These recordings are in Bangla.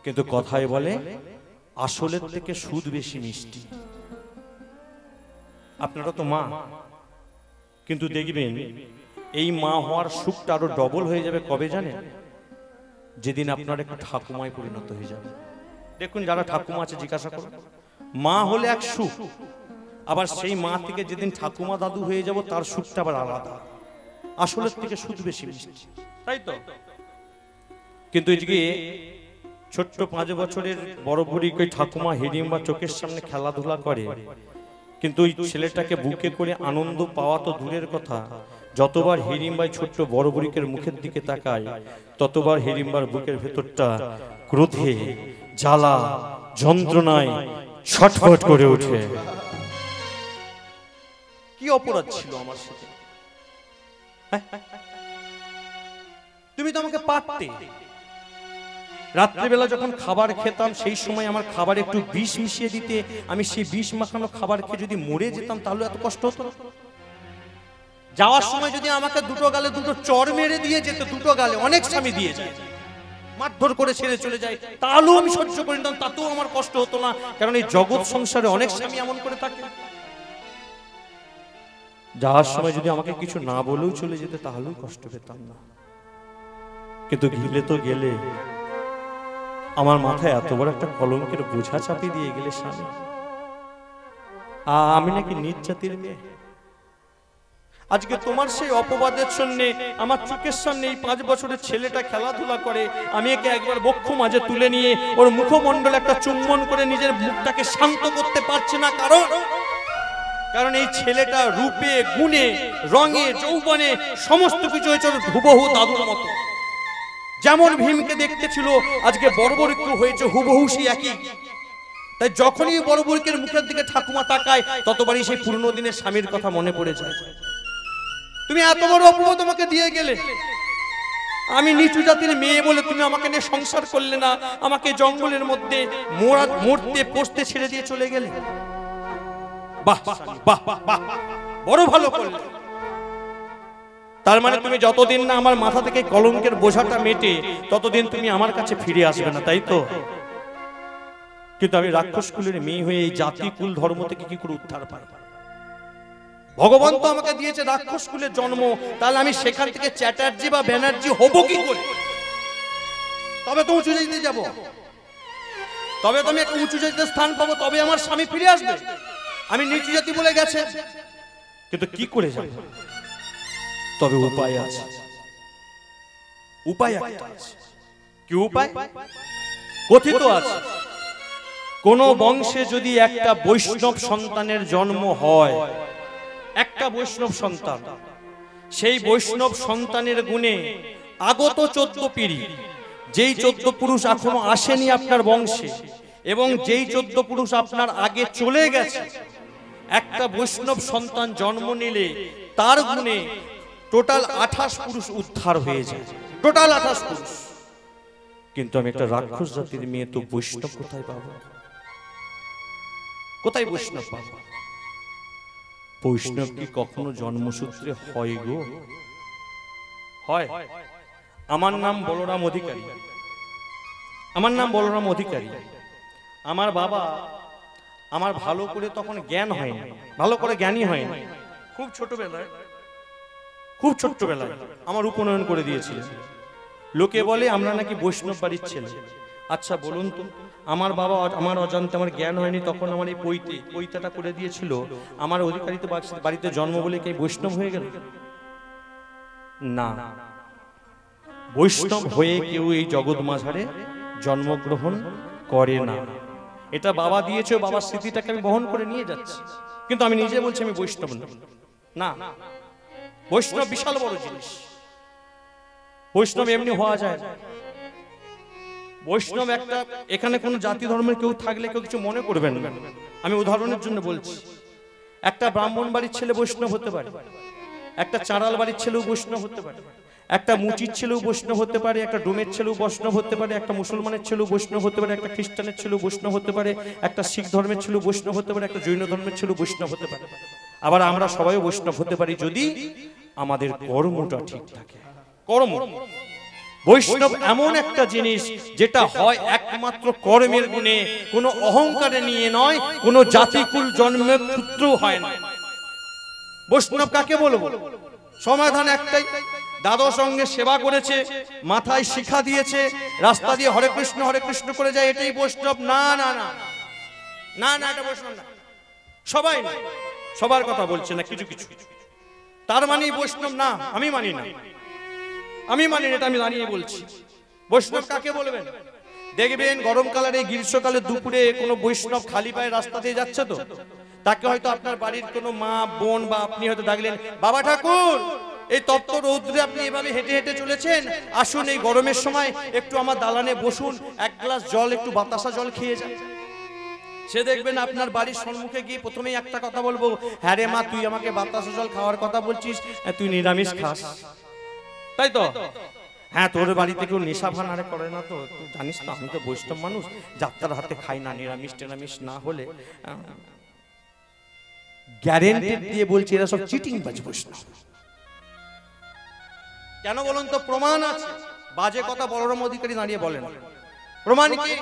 কিন্তু কথায় বলে আসলের থেকে সুদ বেশি মিষ্টি। আপনারা তো মা, কিন্তু দেখবেন এই মা হওয়ার সুখটা আরো ডবল হয়ে যাবে কবে জানেন? যেদিন আপনার একটা ঠাকুমায় পরিণত হয়ে যাবে। দেখুন যারা ঠাকুমা আছে জিজ্ঞাসা করুন, মা হলে এক সুখ, আবার সেই মা থেকে যেদিন ঠাকুমা দাদু হয়ে যাব তার সুখটা আবার আলাদা। আসলের থেকে সুদ বেশি মিষ্টি, তাই তো? কিন্তু এদিকে ছোট্ট 5 বছরের বড় বুড়ি কই ঠাকুমা হিড়িম্বা চোখের সামনে খেলাধুলা করে, কিন্তু ওই ছেলেটাকে বুকে করে আনন্দ পাওয়া তো দূরের কথা, যতবার হিড়িম্বাই ছোট্ট বড় বুড়িকের মুখের দিকে তাকায় ততবার হিড়িম্বার বুকের ভেতরটা ক্রোধে, জ্বালা, যন্ত্রণায় ছটফট করে ওঠে। কি অপরাধ ছিল আমার সাথে? তুমি তো আমাকে পারতে। রাত্রিবেলা যখন খাবার খেতাম সেই সময় আমার খাবারে একটু বিষ মিশিয়ে দিতে, আমি সেই বিষ মাখানো খাবার খেয়ে যদি মরে যেতাম তাহলে এত কষ্ট হতো? যাওয়ার সময় যদি আমাকে দুটো গালে দুটো চড় মেরে দিয়ে যেত, দুটো গালে, অনেক স্বামী দিয়ে যায়, মারধর করে ছেড়ে চলে যায়, তাহলেও আমি সহ্য করে নিতাম, তাতেও আমার কষ্ট হতো না, কারণ এই জগৎ সংসারে অনেক স্বামী এমন করে থাকে। যাওয়ার সময় যদি আমাকে কিছু না বলেও চলে যেতে তাহলেও কষ্ট পেতাম না, কিন্তু গেলে তো গেলে, আমার মাথায় এত বড় একটা কলঙ্কের বোঝা চাপিয়ে দিয়ে গেলে স্বামী। আমি নাকি নিজ জাতির মেয়ে। আজকে তোমার সেই অপবাদের জন্য আমার চোখের সামনে এই 5 বছরের ছেলেটা খেলাধুলা করে, আমি একে একবার বক্ষ মাঝে তুলে নিয়ে ওর মুখমণ্ডল একটা চুম্বন করে নিজের মুখটাকে শান্ত করতে পারছে না, কারণ এই ছেলেটা রূপে, গুণে, রঙে, যৌবনে সমস্ত কিছু হয়েছে হুবহু দাদুর মতো। যেমন ভীমকে দেখতে ছিল আজকে বড়বড়িকু হয়েছে হুবহু সেই একই। তাই যখনই বড়বড়িকের মুখের দিকে ঠাকুমা তাকায় ততবারই সেই পুরনো দিনের স্বামীর কথা মনে পড়ে যায়। তুমি এত বড় অপবাদ আমাকে দিয়ে গেলে, আমি নিচু জাতির মেয়ে বলে তুমি আমাকে নিয়ে সংসার করলে না, আমাকে জঙ্গলের মধ্যে মরতে পোষতে ছেড়ে দিয়ে চলে গেলে। বাহ বাহ বাহ, বড় ভালো করলে। তার মানে তুমি যতদিন না আমার মাথা থেকে কলঙ্কের বোঝাটা মেটে ততদিন তুমি আমার কাছে ফিরে আসবে না, তাই তো? কিন্তু আমি রাক্ষস কুলের মেয়ে হয়ে এই জাতি কুল ধর্ম থেকে কি করে উদ্ধার পাই? ভগবান তো আমাকে দিয়েছে রাক্ষস কুলের জন্ম, তাহলে আমি সেখান থেকে চ্যাটার্জি বা ব্যানার্জি হব কি করে? তবে তো উঁচু জাতিতে যাব, তবে তো আমি একটা উঁচু জাতিতে স্থান পাবো, তবে আমার স্বামী ফিরে আসবে। আমি নিচু জাতি বলে গেছে, কিন্তু কি করে যাব? তবে উপায় আছে, উপায় একটা আছে। কি উপায়? কথিত আছে কোন বংশে যদি একটা বৈষ্ণব সন্তানের জন্ম হয়, একটা বৈষ্ণব সন্তান, সেই বৈষ্ণব সন্তানের গুণে আগত 14 পিঢ়ি, যেই 14 পুরুষ এখনো আসেনি আপনার বংশে এবং যেই 14 পুরুষ আপনার আগে চলে গেছে, একটা বৈষ্ণব সন্তান জন্ম নিলে তার গুণে টোটাল 28 পুরুষ উদ্ধার হয়ে যায়, টোটাল 28 পুরুষ। কিন্তু আমি একটা রাক্ষস জাতির মেয়ে, তো বৈষ্ণব কোথায় পাবো? কোথায় বৈষ্ণব পাবো? বৈষ্ণব কি কখনো জন্মসূত্রে হয় গো? হয়? আমার নাম বলরাম অধিকারী, আমার নাম বলরাম অধিকারী। আমার বাবা, আমার ভালো করে তখন জ্ঞান হয়নি, ভালো করে জ্ঞানই হয়নি, খুব ছোটবেলায়, খুব ছোট্টবেলায় আমার উপনয়ন করে দিয়েছিল। লোকে বলে আমরা নাকি বৈষ্ণব বাড়ির ছেলে। আচ্ছা বলুন তো, আমার বাবা আমার অজান্তে, আমার জ্ঞান হয়নি তখন আমার এই পৈতাটা করে দিয়েছিল, আমার অধিকারিত বাড়িতে জন্ম বলে কি বৈষ্ণব হয়ে গেল? না, বৈষ্ণব হয়ে কেউ এই জগৎ মাঝারে জন্মগ্রহণ করে না। এটা বাবা দিয়েছে, বাবার স্মৃতিটাকে আমি বহন করে নিয়ে যাচ্ছি, কিন্তু আমি নিজে বলছি আমি বৈষ্ণব না। বৈষ্ণব বিশাল বড় জিনিস। বৈষ্ণব এমনি হওয়া যায়। বৈষ্ণব একটা, এখানে কোন জাতি ধর্মের কেউ থাকলে কেউ কিছু মনে করবেন না, আমি উদাহরণের জন্য বলছি। একটা ব্রাহ্মণ বাড়ির ছেলে বৈষ্ণব হতে পারে, একটা চাঁড়াল বাড়ির ছেলেও বৈষ্ণব হতে পারে, একটা মুচির ছেলেও বৈষ্ণব হতে পারে, একটা ডোমের ছেলেও বৈষ্ণব হতে পারে, একটা মুসলমানের ছেলেও বৈষ্ণব হতে পারে, একটা খ্রিস্টানের ছেলেও বৈষ্ণব হতে পারে, একটা শিখ ধর্মের ছেলেও বৈষ্ণব হতে পারে, একটা জৈন ধর্মের ছেলেও বৈষ্ণব হতে পারে। আবার আমরা সবাই বৈষ্ণব হতে পারি যদি আমাদের কর্মটা ঠিক থাকে। কর্ম বৈষ্ণব এমন একটা জিনিস যেটা হয় একমাত্র কর্মের গুণে, কোনো অহংকারে নিয়ে নয়, কোনো জাতিকুল জন্মের সূত্রেও হয় না। বৈষ্ণব কাকে বলবো? সমাধান একটাই, দাদর সঙ্গে সেবা করেছে, মাথায় শিখা দিয়েছে, রাস্তা দিয়ে হরে কৃষ্ণ করে যায়, এটাই বৈষ্ণব? না না না না না, এটা বৈষ্ণব না। সবাই না, সবার কথা বলছে না, কিছু কিছু, তার মানেই বৈষ্ণব না। আমি মানি না, আমি মানি না, এটা আমি জানিয়ে বলছি। বৈষ্ণব কাকে বলবেন? দেখবেন গরমকালে, গ্রীষ্মকালে দুপুরে কোনো বৈষ্ণব খালি পায়ে রাস্তা দিয়ে যাচ্ছে, তো তাকে হয়তো আপনার বাড়ির কোনো মা বোন বা আপনি হয়তো ডাকলেন, বাবা ঠাকুর এই তপ্ত রৌদ্রে আপনি এভাবে হেঁটে হেঁটে চলেছেন, আসুন এই গরমের সময় একটু আমার দালানে বসুন, এক গ্লাস জল, একটু বাতাসা জল খেয়ে যান। সে দেখবেন আপনার বাড়ির সম্মুখে গিয়ে প্রথমেই একটা কথা বলবো, হ্যাঁ রে মা, তুই আমাকে বাতাসা জল খাওয়ার কথা বলছিস, তুই নিরামিষ খাস তাই তো? হ্যাঁ, তোর বাড়িতে কেউ নেশা ভান আরে করে না তো? তুই জানিস তো আমি তো বৈষ্ণব মানুষ, যাত্রার হাতে খাই না, নিরামিষ টেরামিষ না হলে। গ্যারেন্টি দিয়ে বলছি এরা সব চিটিং বাজ বৈষ্ণব। কেন বলুন তো? প্রমাণ আছে। বাজে কথা বলরাম অধিকারী দাঁড়িয়ে বলেন, প্রমাণ কি?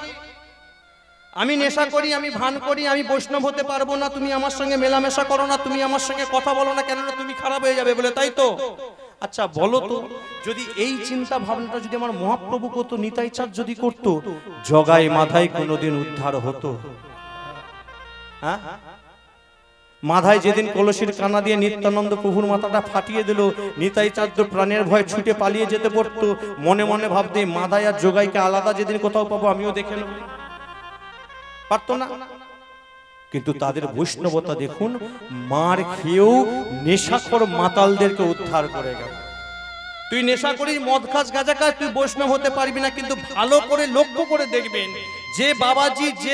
আমি নেশা করি, আমি ভান করি, আমি বৈষ্ণব হতে পারবো না, তুমি আমার সঙ্গে মেলামেশা করো না, তুমি আমার সঙ্গে কথা বলো না, কেননা তুমি খারাপ হয়ে যাবে বলে, তাই তো? আচ্ছা বলো তো, যদি এই চিন্তা ভাবনাটা যদি আমার মহাপ্রভু করতো, নিতাই চাঁদ যদি করতো, জগাই মাধাই কোনোদিন উদ্ধার হতো? হ্যাঁ, মাধায় যেদিন কলসির কানা দিয়ে নিত্যানন্দ প্রভুর মাথাটা ফাটিয়ে দিল, নিতাই চাঁদ প্রাণের ভয়ে ছুটে পালিয়ে যেতে পড়তো, মনে মনে ভাবতে মাধায় আর জগাইকে আলাদা যেদিন কোথাও পাবো আমিও দেখে নেব, পারতো না? কিন্তু তাদের বৈষ্ণবতা দেখুন, মার খেয়েও নেশাখোর মাতালদেরকে উদ্ধার করে গেল। তুই নেশা করিস, মদ খাস, গাঁজা খাস, তুই বৈষ্ণব হতে পারবি না। কিন্তু ভালো করে লক্ষ্য করে দেখবেন, যে বাবাজি, যে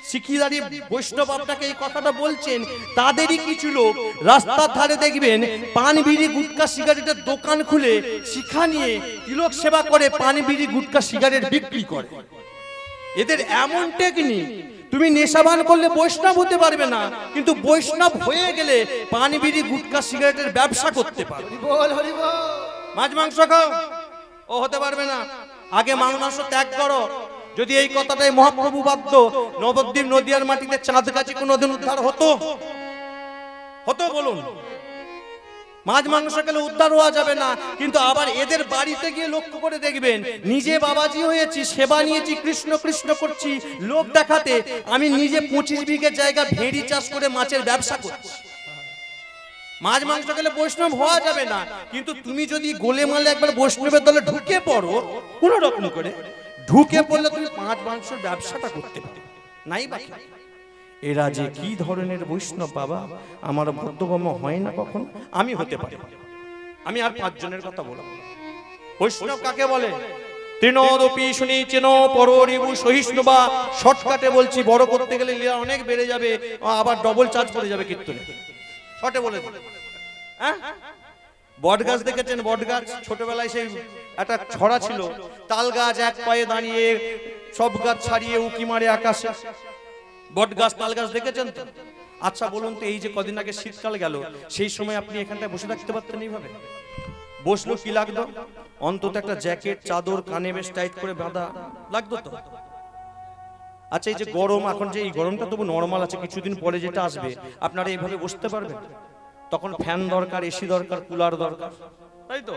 শিখিদারি বৈষ্ণব আপনাকে এই কথাটা বলছেন, তাদেরই কিছু লোক রাস্তার ধারে দেখবেন পান বিড়ি গুটকা সিগারেটের দোকান খুলে শিখা নিয়ে তিলক সেবা করে, পান বিড়ি গুটকা সিগারেট বিক্রি করে। এদের এমন টেকনিক, তুমি নেশাবান করলে বৈষ্ণব হতে পারবে না, কিন্তু বৈষ্ণব হয়ে গেলে পান বিড়ি গুটকা সিগারেটের ব্যবসা করতে পারবে। মাছ মাংস খাও, ও হতে পারবে না। আগে মাংস ত্যাগ করো। যদি এই কথাটাই মহাপ্রভু বাধ্য, নবদ্বীপ নদিয়ার মাটিতে চাঁদ গাছি কোনোদিন উদ্ধার হতো? হতো বলুন? মাছ মাংস খেলে উদ্ধার হওয়া যাবে না। কিন্তু আবার এদের বাড়িতে গিয়ে লক্ষ্য করে দেখবেন, নিজে বাবাজি হয়েছি, সেবা নিয়েছি, কৃষ্ণ কৃষ্ণ করছি, লোক দেখাতে আমি নিজে 25 বিঘে জায়গা ভেড়ি চাষ করে মাছের ব্যবসা করছি। মাছ মাংস খেলে বৈষ্ণব হওয়া যাবে না, কিন্তু তুমি যদি গোলে মালে একবার বৈষ্ণবের দলে ঢুকে পড়ো, কোন রকম করে ঢুকে পড়লে তুমি মাছ মাংসের ব্যবসাটা করতে পারো নাই বাকি। এরা যে কি ধরনের বৈষ্ণব বাবা, আমার বোধগম্য হয় না কখন। আমি হতে পারি। আমি আর 5 জনের কথা বলবো। বৈষ্ণব কাকে বলে? তৃণদপি শুনি চেন পররিবু সহিষ্ণুবা। শর্টকাটে বলছি, বড় করতে গেলে লীলা অনেক বেড়ে যাবে, আবার ডবল চার্জ পড়ে যাবে কীর্তনে। শর্টে বলে দিই, হ্যাঁ, বট গাছ দেখেছেন? বট গাছ ছোটবেলায় সেই একটা ছড়া ছিল, তাল গাছ এক পায়ে দাঁড়িয়ে, সব গাছ ছাড়িয়ে উকি মারে আকাশে। বট গাছ তাল গাছ দেখেছেন তো? আচ্ছা বলুন তো, এই যে কদিন আগে শীতকাল গেল, সেই সময় আপনি এখানটায় বসে থাকতে পারতেন এইভাবে? বসলো কি লাগতো? অন্তত একটা জ্যাকেট, চাদর, কানে বেশ টাইট করে বাঁধা লাগতো তো। আচ্ছা এই যে গরম, এখন যে এই গরমটা তবু নরমাল আছে, কিছুদিন পরে যেটা আসবে আপনারা এইভাবে বসতে পারবেন? তখন ফ্যান দরকার, এসি দরকার, কুলার দরকার, তাই তো?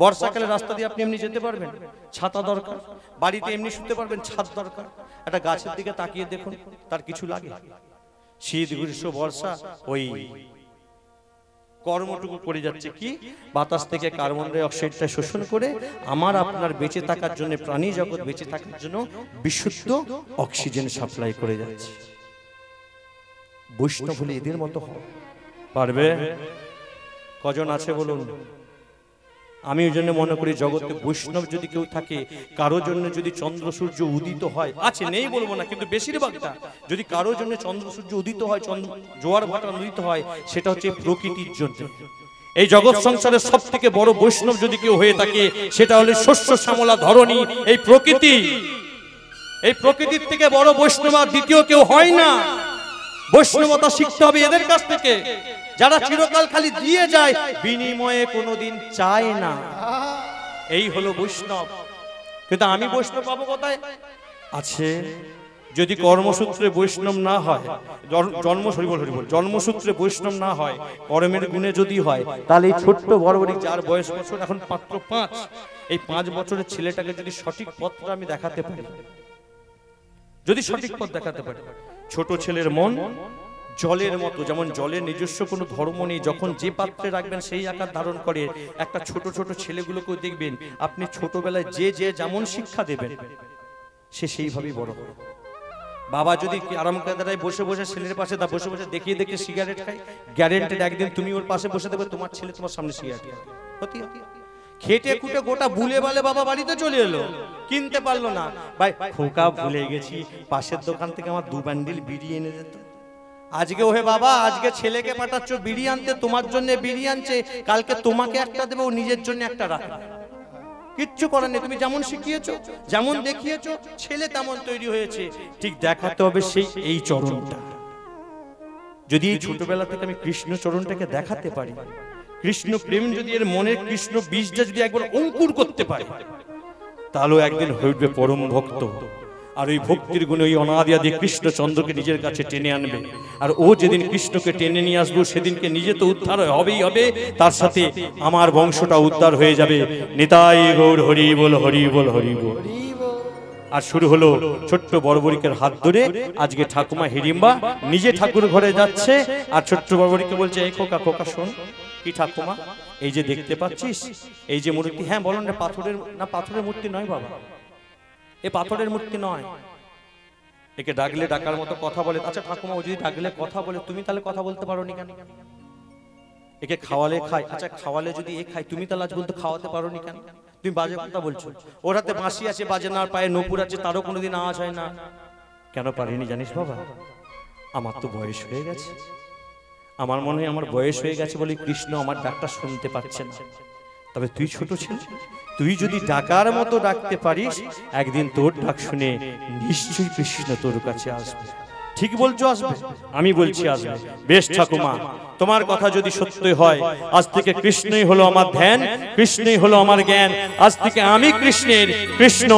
বর্ষাকালে রাস্তা দিয়ে আপনি এমনি যেতে পারবেন, ছাতা দরকার। বাড়িতে এমনি শুতে পারবেন, ছাদ দরকার। একটা গাছের দিকে তাকিয়ে দেখুন, তার কিছু লাগে? শীত, গ্রীষ্ম, বর্ষা, ওই কর্মটুকু করে যাচ্ছে কি? বাতাস থেকে কার্বন ডাই অক্সাইডটা শোষণ করে আমার আপনার বেঁচে থাকার জন্য, প্রাণী জগৎ বেঁচে থাকার জন্য বিশুদ্ধ অক্সিজেন সাপ্লাই করে যাচ্ছে। বৈষ্ণব হলে এদের মতো পারবে? কজন আছে বলুন? আমি ওই জন্য মনে করি, জগতে বৈষ্ণব যদি কেউ থাকে, কারোর জন্য যদি চন্দ্র সূর্য উদিত হয়, আছে নেই বলবো না, কিন্তু বেশিরভাগটা যদি কারোর জন্য চন্দ্র সূর্য উদিত হয়, জোয়ার ভাটা উদিত হয়, সেটা হচ্ছে প্রকৃতির জন্য। এই জগৎ সংসারের সব থেকে বড় বৈষ্ণব যদি কেউ হয়ে থাকে, সেটা হলে শস্য শ্যামলা ধরণী এই প্রকৃতি। এই প্রকৃতির থেকে বড় বৈষ্ণব আর দ্বিতীয় কেউ হয় না। বৈষ্ণবতা শিখতে হবে এদের কাছ থেকে, যারা চিরকাল খালি দিয়ে যায়, বিনিময়ে কোনোদিন চায় না। এই হলো বৈষ্ণব। কিন্তু আমি বৈষ্ণব পাবো কোথায়? আছে, যদি কর্মসূত্রে বৈষ্ণব না হয়, জন্মসূত্রে বৈষ্ণব না হয়, কর্মের গুণে যদি হয়, তাহলে এই ছোট্ট বড়বড়িক যার বয়স বছর এখন মাত্র 5, এই 5 বছরের ছেলেটাকে যদি সঠিক পথটা আমি দেখাতে পারি, যদি সঠিক পথ দেখাতে পারি। ছোট ছেলের মন জলের মতো, যেমন জলের নিজস্ব কোনো ধর্ম নেই, যখন যে পাত্রে রাখবেন সেই আকার ধারণ করে। একটা ছোট ছোট ছেলেগুলোকেও দেখবেন, আপনি ছোটবেলায় যে যেমন শিক্ষা দেবেন সে সেইভাবেই বড় হবে। বাবা যদি আরাম কায়দায় বসে বসে ছেলের পাশে বসে বসে দেখিয়ে দেখিয়ে সিগারেট খায়, গ্যারেন্টেড একদিন তুমি ওর পাশে বসে দেবে, তোমার ছেলে তোমার সামনে সিগারেট খায়। খেটে খুটে গোটা ভুলে বালে বাবা বাড়িতে চলে এলো, কিনতে পারলো না, ভাই খোকা ভুলে গেছি, পাশের দোকান থেকে আমার 2 বান্ডিল বিড়ি এনে দিত। আজকে ওহে বাবা, আজকে ছেলেকে পাঠাচ্ছ বিড়ি আনতে, তোমার জন্য বিড়ি আনছে, কালকে তোমাকে একটা দেবে, ও নিজের জন্য একটা রাখবে। কিচ্ছু করার নেই, তুমি যেমন শিখিয়েছো, যেমন দেখিয়েছো, ছেলে তেমন তৈরি হয়েছে। ঠিক দেখাতে হবে সেই এই চরণটা। যদি এই ছোটবেলা থেকে আমি কৃষ্ণ চরণটাকে দেখাতে পারি, কৃষ্ণ প্রেম যদি এর মনের কৃষ্ণ বীজটা যদি একবার অঙ্কুর করতে পারে, তাহলে একদিন হইবে পরম ভক্ত। আর ওই ভক্তির গুণে ওই অনাদি আদি কৃষ্ণচন্দ্রকে নিজের কাছে টেনে আনবে। আর ও যেদিন কৃষ্ণকে টেনে নিয়ে আসবো, সেদিনকে নিজে তো উদ্ধার হবেই হবে, তার সাথে আমার বংশটা উদ্ধার হয়ে যাবে। নিতাই গৌর হরি বল, হরি বল, হরি বল। আর শুরু হলো ছোট্ট বড়বড়িকের হাত ধরে। আজকে ঠাকুমা হিড়িম্বা নিজে ঠাকুর ঘরে যাচ্ছে, আর ছোট্ট বড়বড়িকে বলছে, এই খোকা খোকা শোন। কি ঠাকুমা? এই যে দেখতে পাচ্ছিস, এই যে মূর্তি, হ্যাঁ বলো না, পাথরের মূর্তি নয় বাবা, এ পাথরের মূর্তি নয়। একে ডাকলে ডাকার মতো কথা বলে। আচ্ছা ঠাকুমা, ও যদি ডাকলে কথা বলে, তুমি তাহলে কথা বলতে পারো নি কেন? একে খাওয়ালে খায়, আচ্ছা খাওয়ালে যদি এ খায়, তুমি তাহলে আজ বলতে খাওয়াতে পারো নি কেন? তুমি বাজে কথা বলছো। ওর হাতে বাঁশি আছে, বাজে না, পায়ে নপুর আছে, তারও কোনোদিন আওয়াজ হয় না। কেন পারিনি জানিস বাবা? আমার তো বয়স হয়ে গেছে। আমার মনে হয় আমার বয়স হয়ে গেছে বলে কৃষ্ণ আমার ডাকটা শুনতে পাচ্ছে না। তবে তুই ছোট ছিলি, তুই যদি ডাকার মতো ডাকতে পারিস, একদিন তোর ডাক শুনে নিশ্চয়ই কৃষ্ণ তোর কাছে আসবে। ঠিক বলছো, আসবে? আমি বলছি আসবে। বেশ ঠাকুমা, তোমার কথা যদি সত্যই হয়, আজ থেকে কৃষ্ণই হলো আমার ধ্যান, কৃষ্ণই হলো আমার জ্ঞান। আজ থেকে আমি কৃষ্ণের, কৃষ্ণ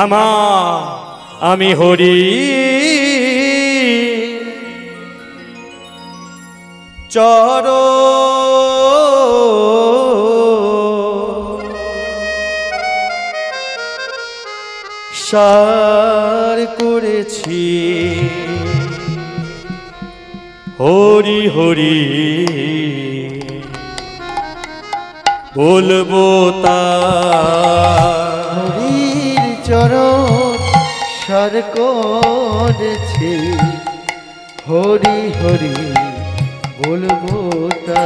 আমার, আমি হরি চরণ সার করেছি, হরি হরি বলবো তা। হরির চরণ সার করেছি, হরি হরি বলবো তা।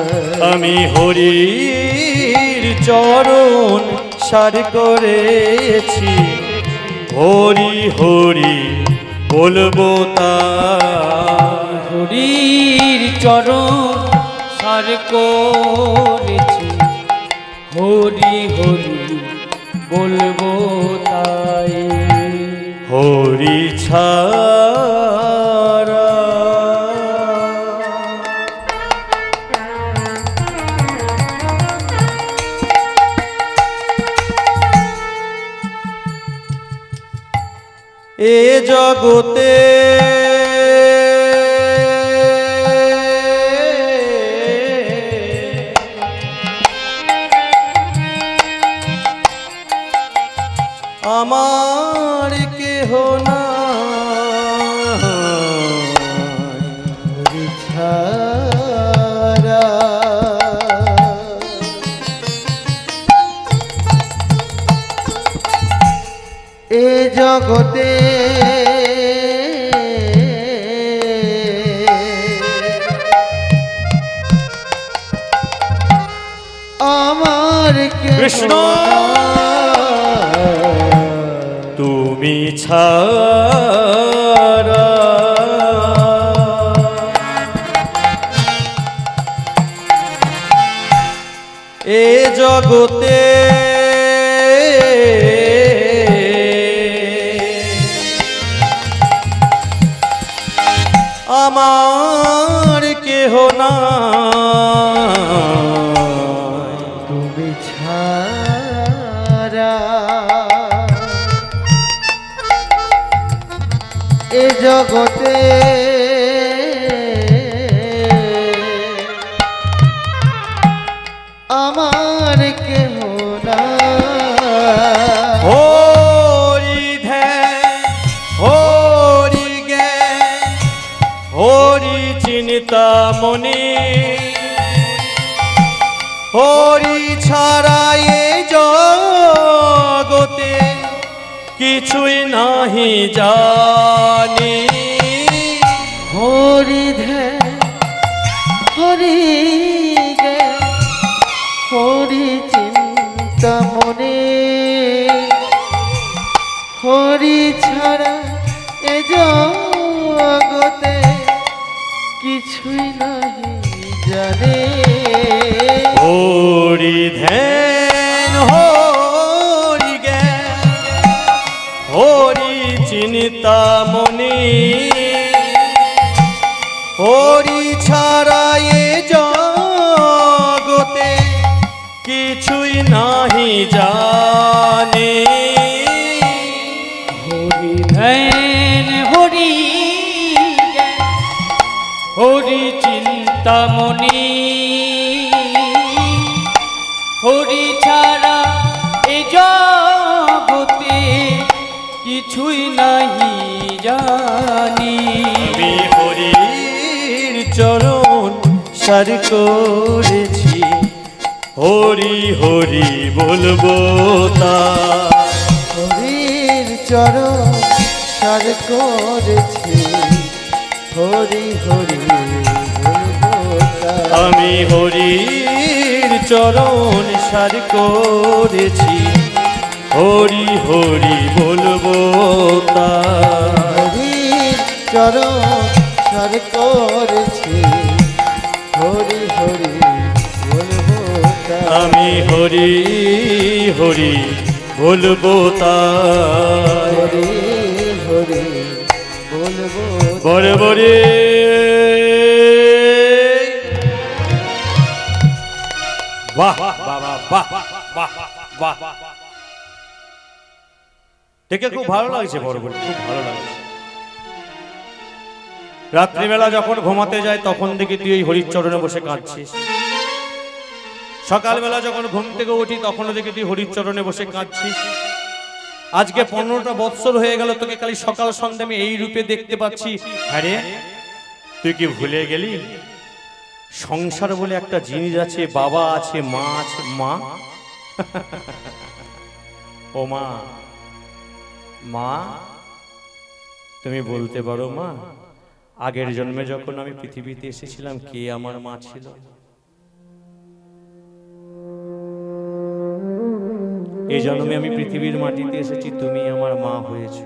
আমি হরির চরণ সার করেছি, হরি হরি বলবো তা। হরির চরণ সার করেছি, হরি হরি বলবো তাই। হরি ছাড়া এ জগতে আমার কেহ না, হরি ছাড়া এ জগতে আমার কৃষ্ণ তুমি ছাড়া এ জগতে আমার কেহ না, তুমি ছাড়া এ জগতে আমার কেহ না। হরি ধ্যান হরি জ্ঞান হরি চিন্তা মনে হরি ছাড়া এ জগতে কিছুই নাহি জানি। হরি ধ্যান হরি জ্ঞান হরি চিন্তা মনে হরি ছাড়া এ জগতে কিছুই নাহি জানে। হরি ধ্যান হরি জ্ঞান হরি চিন্তা মনে হরি ছাড়া এ জগতে কিছুই নাহি জানে। হরি ধ্যান হরি জ্ঞান হরি চিন্তামণি হরি ছাড়া এ জগতে কিছুই নাহি জানি। আমি হরির চরণ সার করেছি হরি হরি বলবো তা। হরির চরণ সার করেছি হরি হরি বলবো তার। আমি হরির চরণ সার করেছি হরি হরি বলবো তা। হরির চরণ সার করেছি হরি হরি বলবো তার। আমি হরি হরি বলবো তা। হরি হরি বলবো বরে বরে বাহ বাবা বাহ বাহ বাহ। দেখে খুব ভালো লাগছে বড় বড়, খুব ভালো লাগছে। রাত্রিবেলা যখন ঘুমাতে যায় তখন দেখি তুই এই হরির চরণে বসে কাঁদছিস। সকালবেলা যখন ঘুম থেকে উঠি তখনও দেখি তুই হরির চরণে বসে কাঁদছিস। আজকে 15টা বৎসর হয়ে গেল তোকে খালি সকাল সন্ধ্যা আমি এই রূপে দেখতে পাচ্ছি। আরে তুই কি ভুলে গেলি সংসার বলে একটা জিনিস আছে, বাবা আছে, মা আছে। মা ও মা, মা তুমি বলতে পারো মা আগের জন্মে যখন আমি পৃথিবীতে এসেছিলাম কে আমার মা ছিল? এই জন্মে আমি পৃথিবীর মাটিতে এসেছি, তুমি আমার মা হয়েছ।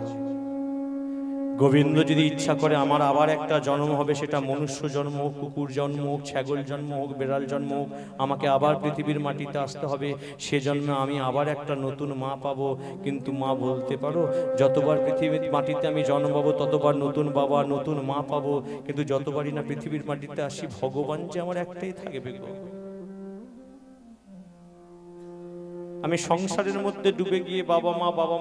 গোবিন্দ যদি ইচ্ছা করে আমার আবার একটা জন্ম হবে, সেটা মনুষ্য জন্ম হোক, কুকুর জন্ম হোক, ছাগল জন্ম হোক, বেড়াল জন্ম হোক, আমাকে আবার পৃথিবীর মাটিতে আসতে হবে। সে জন্মে আমি আবার একটা নতুন মা পাবো। কিন্তু মা বলতে পারো যতবার পৃথিবীর মাটিতে আমি জন্ম পাবো ততবার নতুন বাবা নতুন মা পাবো, কিন্তু যতবারই না পৃথিবীর মাটিতে আসি ভগবান যে আমার একটাই থাকবে গো। আমি সংসারের মধ্যে ডুবে গিয়ে বাবা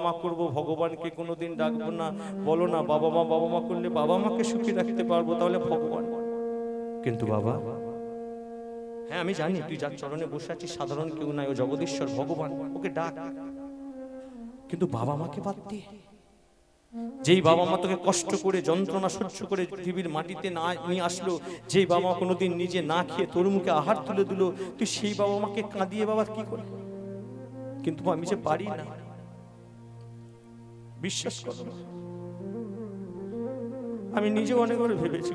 মা করব, ভগবানকে কোনোদিন ডাকবো না। বলো না বাবা মা করলে বাবা মাকে সুখী রাখতে পারবো, তাহলে ভগবান। কিন্তু বাবা, হ্যাঁ আমি জানি তুই যার চরণে বসে আছিস সাধারণ কেউ নাই, ও জগদীশ্বর ভগবান, ওকে ডাক। কিন্তু বাবা মাকে বাদ দিয়ে, যেই বাবা মা তোকে কষ্ট করে যন্ত্রণা সহ্য করে পৃথিবীর মাটিতে না নিয়ে আসলো, যেই বাবা মা কোনোদিন নিজে না খেয়ে তোর মুখে আহার তুলে দিল, তুই সেই বাবা মাকে কাঁদিয়ে বাবা কি করে? কিন্তু আমি যে পারি না, বিশ্বাস করো আমি নিজে অনেকবার ভেবেছি।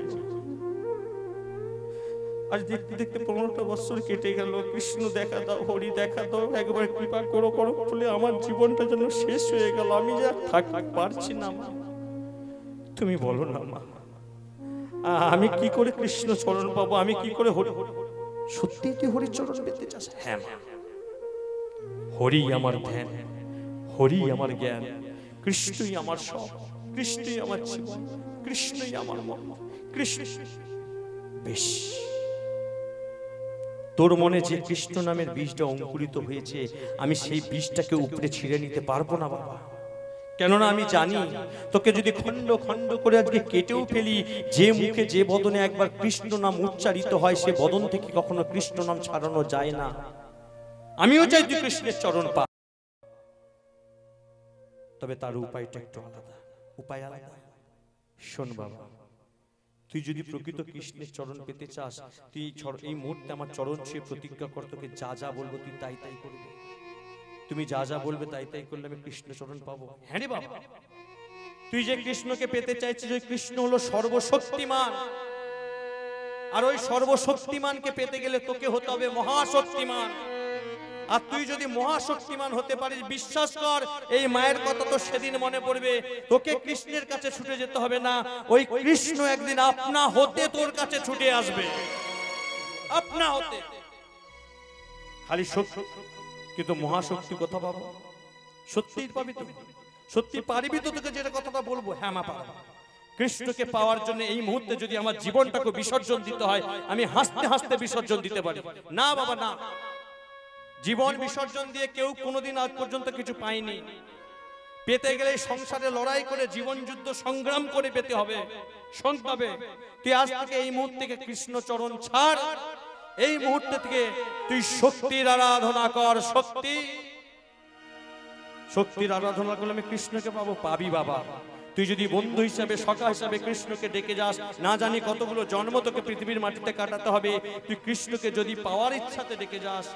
আজ দেখতে দেখতে 15টা বছর কেটে গেল। কৃষ্ণ দেখা দাও, হরি দেখা দাও, একবার কৃপা করো করো বলে আমার জীবনটা যেন শেষ হয়ে গেল। আমি যা থাক পারছি না মা, তুমি বলো না মা আমি কি করে কৃষ্ণ চরণ পাবো? আমি কি করে হরি? সত্যি তুই হরির চরণ পেতে চাস? হ্যাঁ মা, হরি আমার ধ্যান, হরি আমার জ্ঞান, কৃষ্ণই আমার সব, কৃষ্ণই আমার জীবন, কৃষ্ণই আমার মন, কৃষ্ণ। বেশ, তোর মনে যে কৃষ্ণ নামের বীজটা অঙ্কুরিত হয়েছে, আমি সেই বীজটাকে উপরে ছিঁড়ে নিতে পারবো না বাবা। কেননা আমি জানি তোকে যদি খণ্ড খণ্ড করে আজকে কেটেও ফেলি, যে মুখে যে বদনে একবার কৃষ্ণ নাম উচ্চারিত হয় সে বদন থেকে কখনো কৃষ্ণ নাম ছাড়ানো যায় না। আমিও চাই তুই কৃষ্ণের চরণ পা, তবে তার উপায়টা একটু আলাদা। উপায় আলাদা। শোন বাবা, তুই যদি প্রকৃত কৃষ্ণের চরণ পেতে চাস, তুই এই মুহূর্তে আমার চরণ ছুঁয়ে প্রতিজ্ঞা কর, তোকে যা যা বলবো তুই তাই তাই করবি। তুমি যা যা বলবে তাই তাই করলে আমি কৃষ্ণ চরণ পাবো। হ্যাঁ রে বাবা, তুই যে কৃষ্ণকে পেতে চাইছিস, ওই কৃষ্ণ হলো সর্বশক্তিমান, আর ওই সর্বশক্তিমানকে পেতে গেলে তোকে হতে হবে মহাশক্তিমান। আর তুই যদি মহাশক্তিমান হতে পারিস, বিশ্বাস কর এই মায়ের কথা তো সেদিন মনে পড়বে। তোকে কৃষ্ণের কাছে ছুটে যেতে হবে না, ওই কৃষ্ণ একদিন আপনা হতে তোর কাছে ছুটে আসবে, আপনা হতে। খালি শক্তি, কিন্তু মহাশক্তি কথা পাবো, সত্যিই পাবি তো? সত্যি পারবি তো? তোকে যেটা কথাটা বলবো, হ্যাঁ মা পারবো। কৃষ্ণকে পাওয়ার জন্য এই মুহূর্তে যদি আমার জীবনটাকে বিসর্জন দিতে হয়, আমি হাসতে হাসতে বিসর্জন দিতে পারি না বাবা, না। জীবন বিসর্জন দিয়ে কেউ কোনোদিন আজ পর্যন্ত কিছু পায়নি। পেতে গেলে সংসারে লড়াই করে, জীবন যুদ্ধ সংগ্রাম করে পেতে হবে, শুনতে হবে। তুই আজ থেকে এই মুহূর্ত থেকে কৃষ্ণ চরণ ছাড়, এই মুহূর্তে থেকে তুই শক্তির আরাধনা কর। শক্তির আরাধনা করলে আমি কৃষ্ণকে পাবো, পাবি বাবা। তুই যদি বন্ধু হিসাবে, সখা হিসাবে কৃষ্ণকে ডেকে যাস, না জানি কতগুলো জন্ম তোকে পৃথিবীর মাটিতে কাটাতে হবে, তুই কৃষ্ণকে যদি পাওয়ার ইচ্ছাতে ডেকে যাস,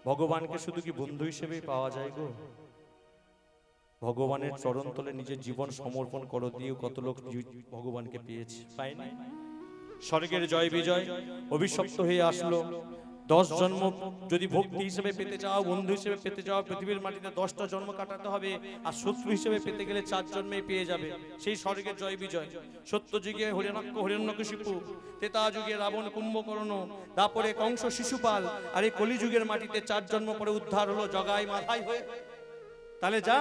ভগবানকে শুধু কি বন্ধু হিসেবেই পাওয়া যায় গো? ভগবানের চরণ তলে নিজের জীবন সমর্পণ করো দিয়েও কত লোক ভগবানকে পেয়েছে, পায় না। স্বর্গের জয় বিজয় অভিশপ্ত হয়ে আসলো। 10 জন্ম যদি ভক্তি হিসেবে পেতে চাও, বন্ধু হিসেবে পেতে চাও, পৃথিবীর মাটিতে 10টা জন্ম কাটাতে হবে। আর শত্রু হিসেবে পেতে গেলে 4 জন্মেই পেয়ে যাবে সেই স্বর্গের জয় বিজয়। সত্য যুগে হিরণ্যকশিপু, ত্রেতা যুগে রাবণ কুম্ভকর্ণ, তারপরে কংস শিশুপাল, আর এই কলিযুগের মাটিতে 4 জন্ম পরে উদ্ধার হলো জগাই মাথায় হয়ে। তাহলে যা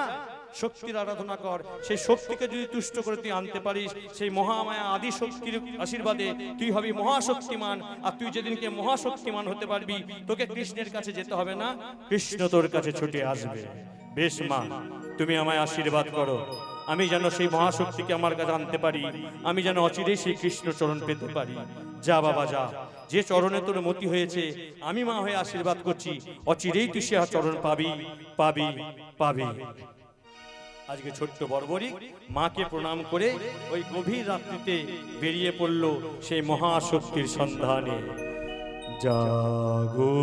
শক্তির আরাধনা কর। সেই শক্তিকে যদি তুষ্ট করে তুই আনতে পারিস, সেই মহামায়া আদি শক্তির আশীর্বাদে তুই হবি মহাশক্তিমান। আর তুই যেদিনকে মহাশক্তিমান হতে পারবি, তোকে কৃষ্ণের কাছে যেতে হবে না, কৃষ্ণ তোর কাছে ছুটে আসবে। বেশ মা, তুমি আমায় আশীর্বাদ করো, আমি যেন সেই মহাশক্তিকে আমার কাছে আনতে পারি, আমি যেন অচিরেই সেই কৃষ্ণ চরণ পেতে পারি। যা বাবা যা, যে চরণে তোর মতি হয়েছে, আমি মা হয়ে আশীর্বাদ করছি, অচিরেই তুই সে চরণ পাবি, পাবি, পাবি। আজকে ছোট্ট বর্বরিক মাকে প্রণাম করে ওই গভীর রাত্রিতে বেরিয়ে পড়ল সেই মহাশক্তির সন্ধানে। জাগো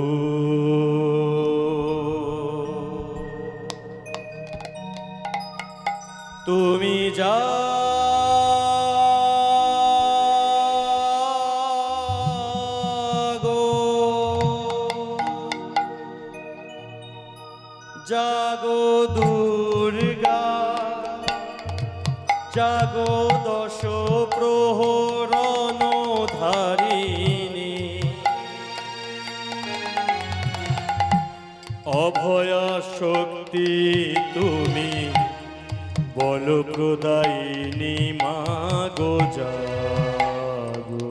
তুমি জাগো, জাগো দুর্গা, জাগো দশ প্রহরণ ধারিণী, অভয়া শক্তি তুমি বল প্রদায়িনী, মাগো জাগো,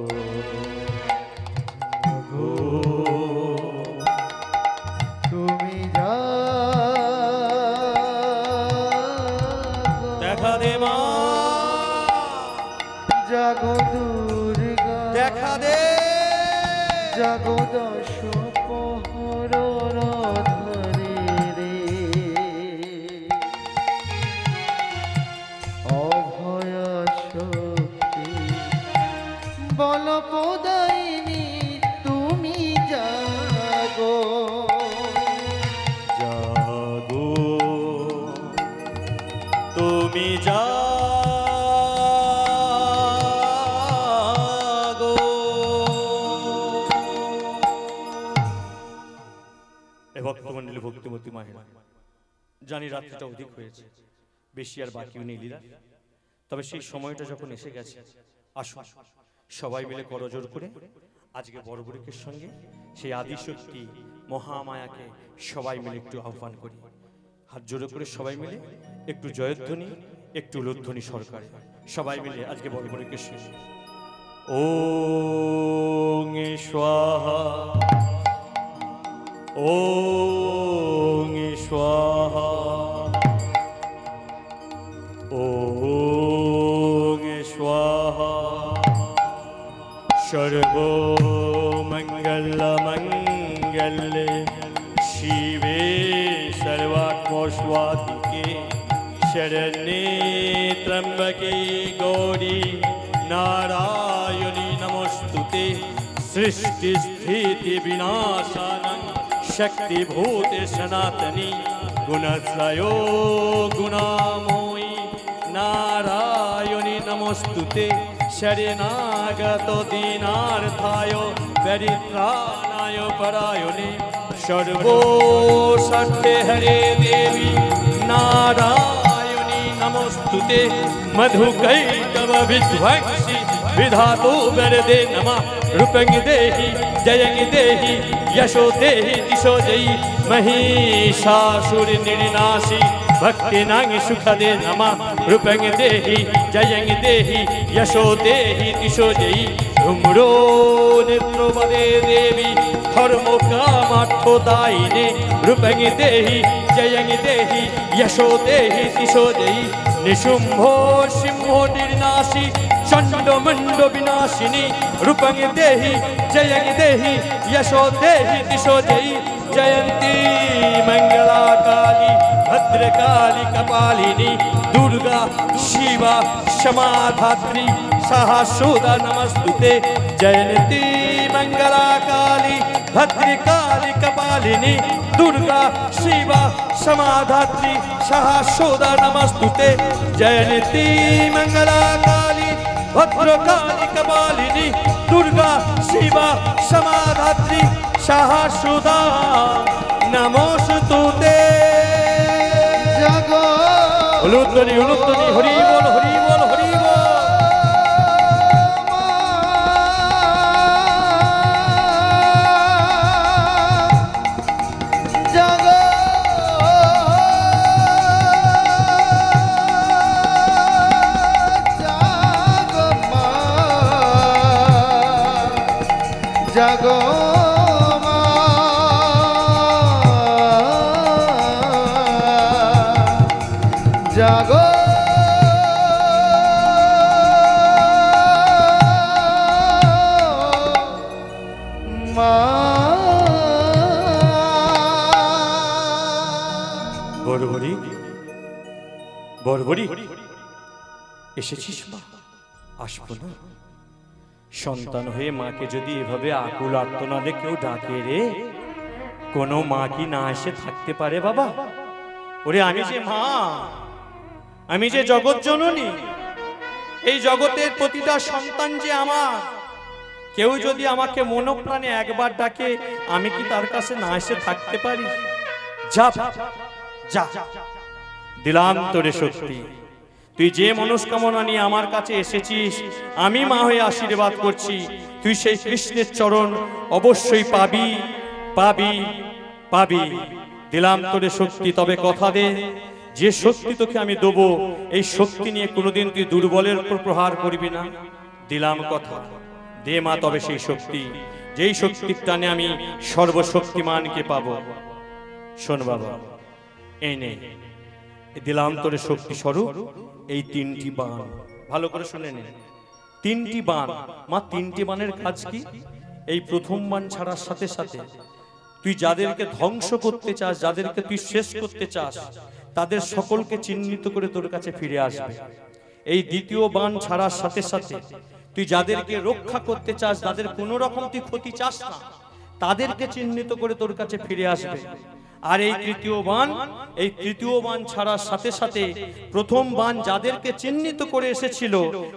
গো তুমি দেখা দে মা, জাগো দুর্গা, দেখা দে, জাগো দশ প্রহরণ ধারিণী, অভয়া শক্তি বল প্রদায়িনী, তুমি জাগো, জাগো তুমি জাগো। এ ভক্তমণ্ডলী, ভক্তিমতী মায়েরা, জানি রাত্রিটা অধিক হয়েছে, বেশি আর বাকিও নেই লীলা, তবে সেই সময়টা যখন এসে গেছে, আসুন সবাই মিলে করজোর করে আজকে বর্বরিকের সঙ্গে সেই আদিশক্তি মহামায়াকে সবাই মিলে একটু আহ্বান করি। হাত জোড়ো করে সবাই মিলে একটু জয়ধ্বনি, একটু উলুধ্বনি সরকারে সবাই মিলে আজকে বর্বরিকের সঙ্গে ওং স্বাহা, ওং স্বাহা, ॐ स्वाहा सर्वो मङ्गलमङ्गले शिवे सर्वात्मस्वातिके शरण्ये त्र्यम्बके गौरी नारायणी नमोस्तुते सृष्टिस्थिति विनाशानं शक्तिभूते सनातनी गुणत्रयो गुणामयी नारायणी नमोस्तुते शरणागत दीनार्थाय परित्राणाय परायणे सर्वोषष्ठे हरे देवी नारायणी नमोस्तुते मधुकैटभ विध्वंसी विधातु वरदे नमः रूपं देहि जयं देहि यशो देहि दिशो जयी महिषासुर निर्नाशी भक्तिनां सुखदे नमः रूपं देहि जयं देहि यशो देहि दिशो जयी धूम्रो नेत्रोपदे देवी धर्म कामार्थदायिने रूपं देहि जयं देहि यशो देहि दिशो जयी निशुम्भो सिंहो निर्नाशी चंडमुंड विनाशिनी रूपं देहि जयं देहि यशो देहि दिशो जयी जयंती मंगला काली भद्रकाली कपालिनी दुर्गा शिवा क्षमाधात्री सहस्रोदा नमस्तुते जयंती मंगला काली भद्रकाली कपालिनी दुर्गा शिवा क्षमाधात्री सहस्रोदा नमस्तुते जयंती मंगला काली भद्रकाली कपालिनी दुर्गा शिवा क्षमाधात्री सहस्रोदा नमोस्तुते জাগো উলুধ্বনি উলুধ্বনি হরি বল হরি বল হরি বল জাগো জাগো মা জাগো মা জাগো মা বড়বড়ি বড়বড়ি এসেছিস মা আসবো না সন্তান হয়ে মাকে যদি এভাবে আকুল আর্তনাদে কেউ ডাকে রে কোনো মা কি না এসে থাকতে পারে বাবা ওরে আমি যে মা আমি যে জগৎ জননী এই জগতের প্রতিটা সন্তান যে আমার কেউ যদি আমাকে মনপ্রাণে একবার ডাকে আমি কি তার কাছে না এসে থাকতে পারি যা যা দিলাম তোরে শক্তি তুই যে মনস্কামনা নিয়ে আমার কাছে এসেছিস আমি মা হয়ে আশীর্বাদ করছি তুই সেই কৃষ্ণের চরণ অবশ্যই পাবি পাবি পাবি দিলাম তোরে শক্তি তবে কথা দে যে শক্তি তোকে আমি দেবো এই শক্তি নিয়ে কোনোদিন তুই দুর্বলের উপর প্রহার করবি না দিলাম কথা দে মা তবে সেই শক্তি যেই শক্তির টানে আমি সর্বশক্তিমানকে পাবো শোন বাবা এই নে দিলাম তোরে শক্তি স্বরূপ এই তিনটি বাণ ভালো করে শুনে নে তিনটি বাণ মা তিনটি বাণের কাজ কি এই প্রথম বাণ ছাড়ার সাথে সাথে তুই যাদেরকে ধ্বংস করতে চাস যাদেরকে তুই শেষ করতে চাস তাদের সকলকে চিহ্নিত করে তোর কাছে ফিরে আসবে এই দ্বিতীয় বাণ ছাড়ার সাথে সাথে তুই যাদেরকে রক্ষা করতে চাস যাদের কোনো রকম তুই ক্ষতি চাস না তাদেরকে চিহ্নিত করে তোর কাছে ফিরে আসবে আর এই তৃতীয় বাণ ছাড়ার সাথে সাথে প্রথম বাণ যাদেরকে চিহ্নিত করে এসেছিল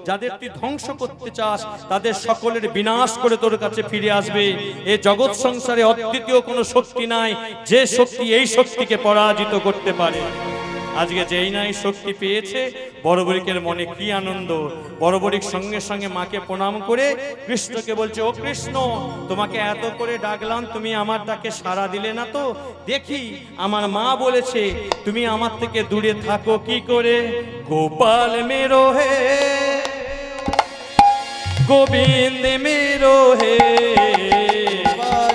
যাদের তুই ধ্বংস করতে চাস তাদের সকলের বিনাশ করে তোর কাছে ফিরে আসবে এই জগৎ সংসারে অদ্বিতীয় কোনো শক্তি নাই যে শক্তি এই শক্তিকে পরাজিত করতে পারে আজকে যেই নাই শক্তি পেয়েছে বড়বড়িকের মনে কি আনন্দ বড়বড়িক সঙ্গে সঙ্গে মাকে প্রণাম করে কৃষ্ণকে বলছে ও কৃষ্ণ তোমাকে এত করে ডাকলাম তুমি আমার ডাকে সাড়া দিলে না তো দেখি আমার মা বলেছে তুমি আমার থেকে দূরে থাকো কি করে গোপাল মেরো হে গোবিন্দ মেরো হে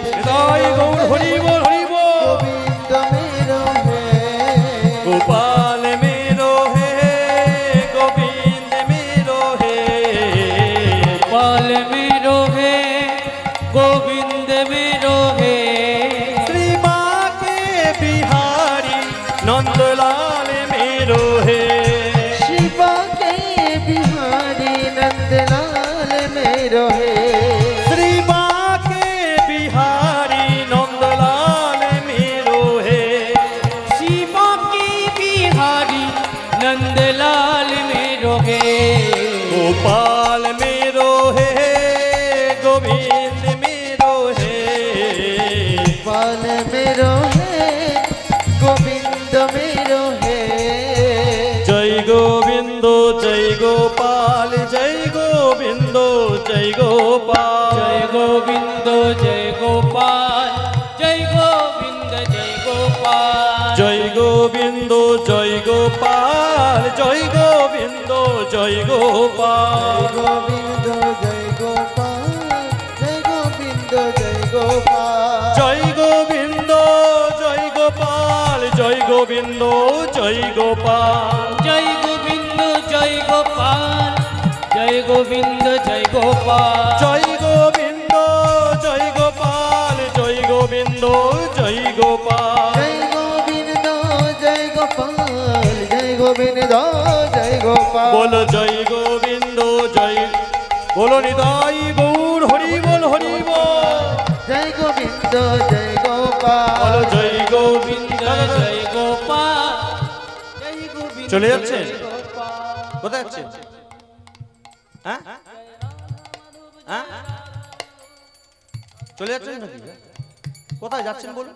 হৃদয় গৌর হরি বল হরি বল গোবিন্দ মেরো হে গোপাল मेरो है नंदलाल मेरो हे गोपाल मेरो हे गोविंद मेरो हे गोपाल मेरो हे गोविंद मेरो हे जय गोविंद जय गोपाल जय गोविंद जय गोपाल जय गोविंद जय गोपाल जय गोविंद जय गोपाल जय गोविंद जय गोपाल जय गोविंद जय गोपाल गोविंद जय गोपाल जय गोविंद जय गोपाल जय गोविंद जय गोपाल जय गोविंद जय गोपाल जय गोविंद जय गोपाल जय गोविंद जय गोपाल जय गोविंद जय गोपाल जय गोविंद जय गोपाल जय गोविंद जय गोपाल जय गोविंद जय गोपाल बोलो जय गोविंद जय बोलो निताई गौर हरि बोल हरि बोल जय गोविंद जय गोपाल बोलो जय गोविंद जय गोपाल जय गोविंद চলে যাচ্ছেন কোথায় যাচ্ছেন হ্যাঁ হ্যাঁ চলে যাচ্ছেন নাকি কোথায় যাচ্ছেন বলুন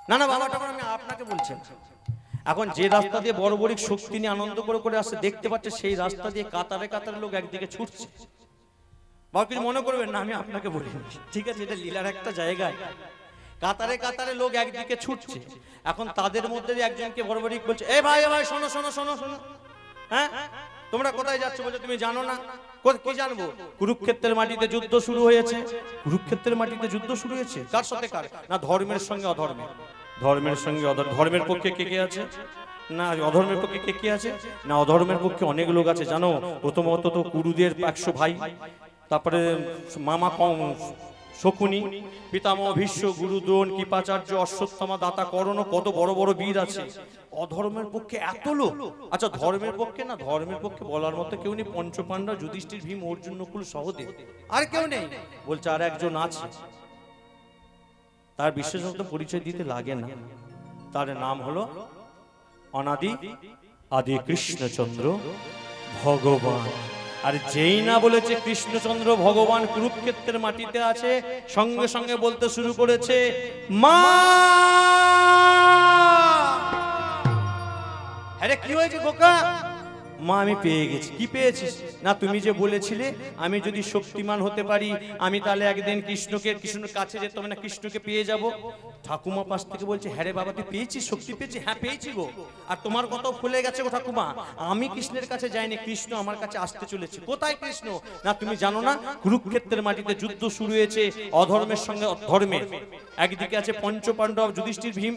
না না বাবা তখন আমি আপনাকে বলছি এখন যে রাস্তা দিয়ে বড় বড় শক্তি নিয়ে আনন্দ করে করে আসছে দেখতে পাচ্ছে সেই রাস্তা দিয়ে কাতারে কাতারে লোক একদিকে ছুটছে বাবা কিছু মনে করবেন না আমি আপনাকে বলি ঠিক আছে এটা লীলার একটা জায়গায় কাতারে কাতারে লোক একদিকে ছুটছে এখন তাদের মধ্যে একজনকে বড় বড় বলছে এ ভাই শোনো শোনো শোনো শোনো হ্যাঁ তোমরা কোথায় যাচ্ছ বলছো তুমি জানো না কি জানবো কুরুক্ষেত্রের মাটিতে যুদ্ধ শুরু হয়েছে কুরুক্ষেত্রের মাটিতে যুদ্ধ শুরু হয়েছে কার সাথে কার না ধর্মের সঙ্গে অধর্মের ধর্মের সঙ্গে ধর্মের পক্ষে কে কে আছে না অধর্মের পক্ষে কে কে আছে না অধর্মের পক্ষে অনেক লোক আছে জানো প্রথমত তো কুরুদের 100 ভাই তারপরে মামা কম শকুনি পিতামহ ভীষ্ম গুরু দ্রোণ কৃপাচার্য অশ্বত্থামা দাতা কর্ণ কত বড় বড় বীর আছে অধর্মের পক্ষে এত লোক আচ্ছা ধর্মের পক্ষে না ধর্মের পক্ষে বলার মতো কেউ নেই পঞ্চপাণ্ডব যুধিষ্ঠির ভীম অর্জুন নকুল সহদেব আর কেউ নেই বলছে আর একজন আছে তার বিশেষত পরিচয় দিতে লাগে না তার নাম হলো অনাদি আদি কৃষ্ণচন্দ্র ভগবান আর যেই না বলেছে কৃষ্ণচন্দ্র ভগবান কুরুক্ষেত্রের মাটিতে আছে সঙ্গে সঙ্গে বলতে শুরু করেছে মা আরে কি হয়েছে খোকা মা আমি পেয়ে গেছি কি পেয়েছিস না তুমি যে বলেছিলে আমি যদি শক্তিমান হতে পারি আমি তাহলে একদিন কৃষ্ণের কাছে যেতে হবে না কৃষ্ণকে পেয়ে যাব ঠাকুমা পাশ থেকে বলছে হ্যাঁ রে বাবা তুই পেয়েছিস শক্তি পেয়েছিস হ্যাঁ পেয়েছি গো আর তোমার কথাও খুলে গেছে গো ঠাকুমা আমি কৃষ্ণের কাছে যাইনি কৃষ্ণ আমার কাছে আসতে চলেছে কোথায় কৃষ্ণ না তুমি জানো না কুরুক্ষেত্রের মাটিতে যুদ্ধ শুরু হয়েছে অধর্মের সঙ্গে ধর্মের একদিকে আছে পঞ্চপাণ্ডব যুধিষ্ঠির ভীম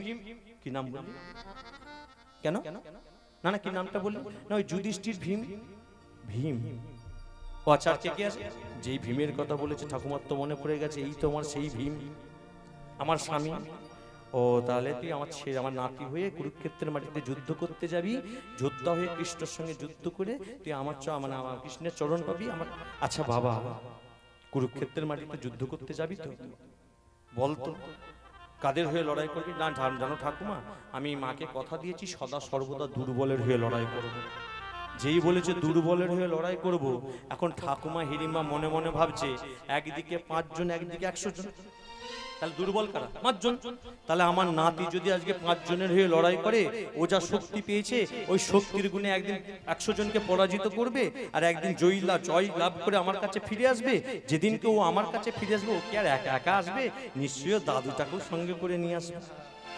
কি নাম বললি কেন না না কি নামটা বললি না ওই যুধিষ্ঠির ভীম ভীম ও আচ্ছা কে কে আছে যেই ভীমের কথা বলেছে ঠাকুমার তো মনে পড়ে গেছে এই তো আমার সেই ভীম আমার স্বামী ও তাহলে তুই আমার ছেলে আমার নাতি হয়ে কুরুক্ষেত্রের মাটিতে যুদ্ধ করতে যাবি যোদ্ধা হয়ে কৃষ্ণের সঙ্গে যুদ্ধ করে তুই আমার মানে আমার কৃষ্ণের চরণ পাবি আমার আচ্ছা বাবা কুরুক্ষেত্রের মাটিতে যুদ্ধ করতে যাবি তো বলতো কাদের হয়ে লড়াই করবি না জানো ঠাকুমা আমি মাকে কথা দিয়েছি সদা সর্বদা দুর্বলের হয়ে লড়াই করব যেই বলেছে দুর্বলের হয়ে লড়াই করব এখন ঠাকুমা হিড়িম্বা মনে মনে ভাবছে একদিকে 5 জন একদিকে 100 জন তাহলে দুর্বল কারা 5 জন তাহলে আমার নাতি যদি আজকে 5 জনের হয়ে লড়াই করে ও যা শক্তি পেয়েছে ওই শক্তির গুণে একদিন 100 জনকে পরাজিত করবে আর একদিন জয় লাভ করে আমার কাছে ফিরে আসবে যেদিনকে ও আমার কাছে ফিরে আসবে ও কি আর একা একা আসবে নিশ্চয়ই দাদুটাকেও সঙ্গে করে নিয়ে আসবে